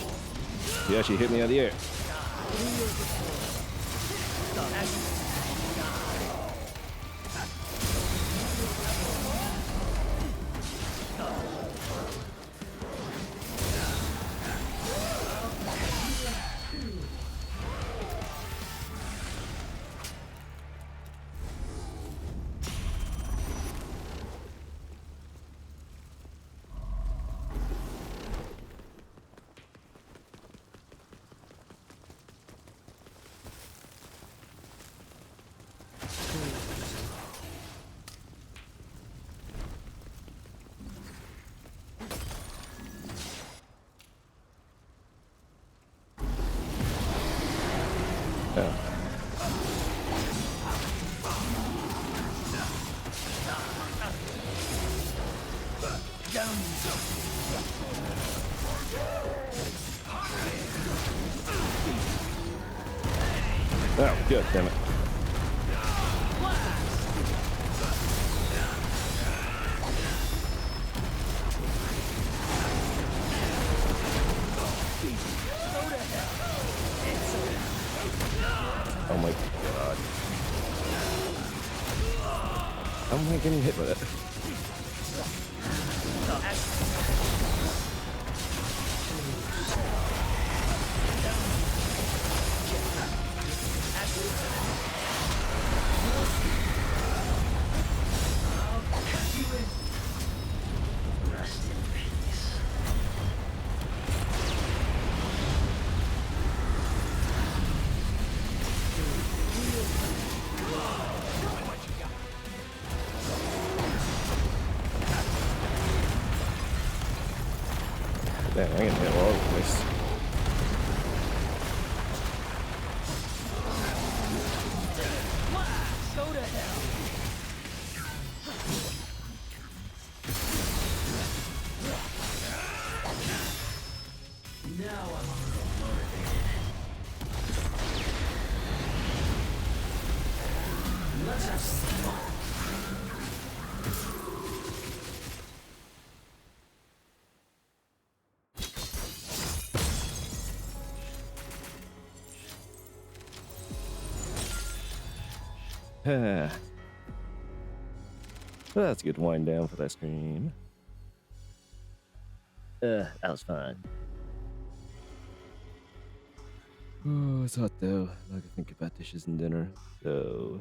He actually hit me out of the air. Oh, good, damn it. Oh my god. How am I getting hit with it? Damn, I can hit all over the place. Go to hell. Now I'm on the Let's have some fun. Well, that's a good wind down for that screen. That was fun. Oh, it's hot though. I can think about dishes and dinner. So,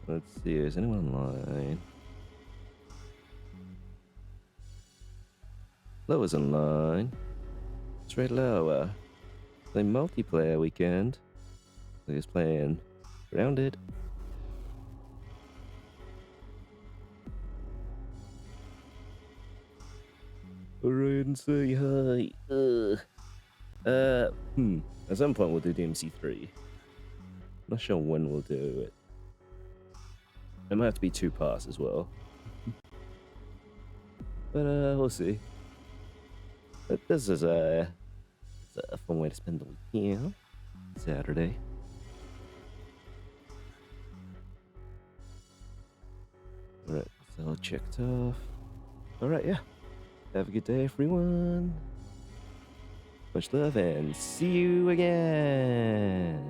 let's see. Is anyone online? Loa's online. It's right, Loa. Play multiplayer weekend. He's playing Grounded. Alright, and say hi. At some point we'll do DMC3. Not sure when we'll do it. It might have to be 2 parts as well. But we'll see. But this is a fun way to spend the weekend. Saturday. Alright, so all checked off. Alright, yeah. Have a good day, everyone. Much love and see you again.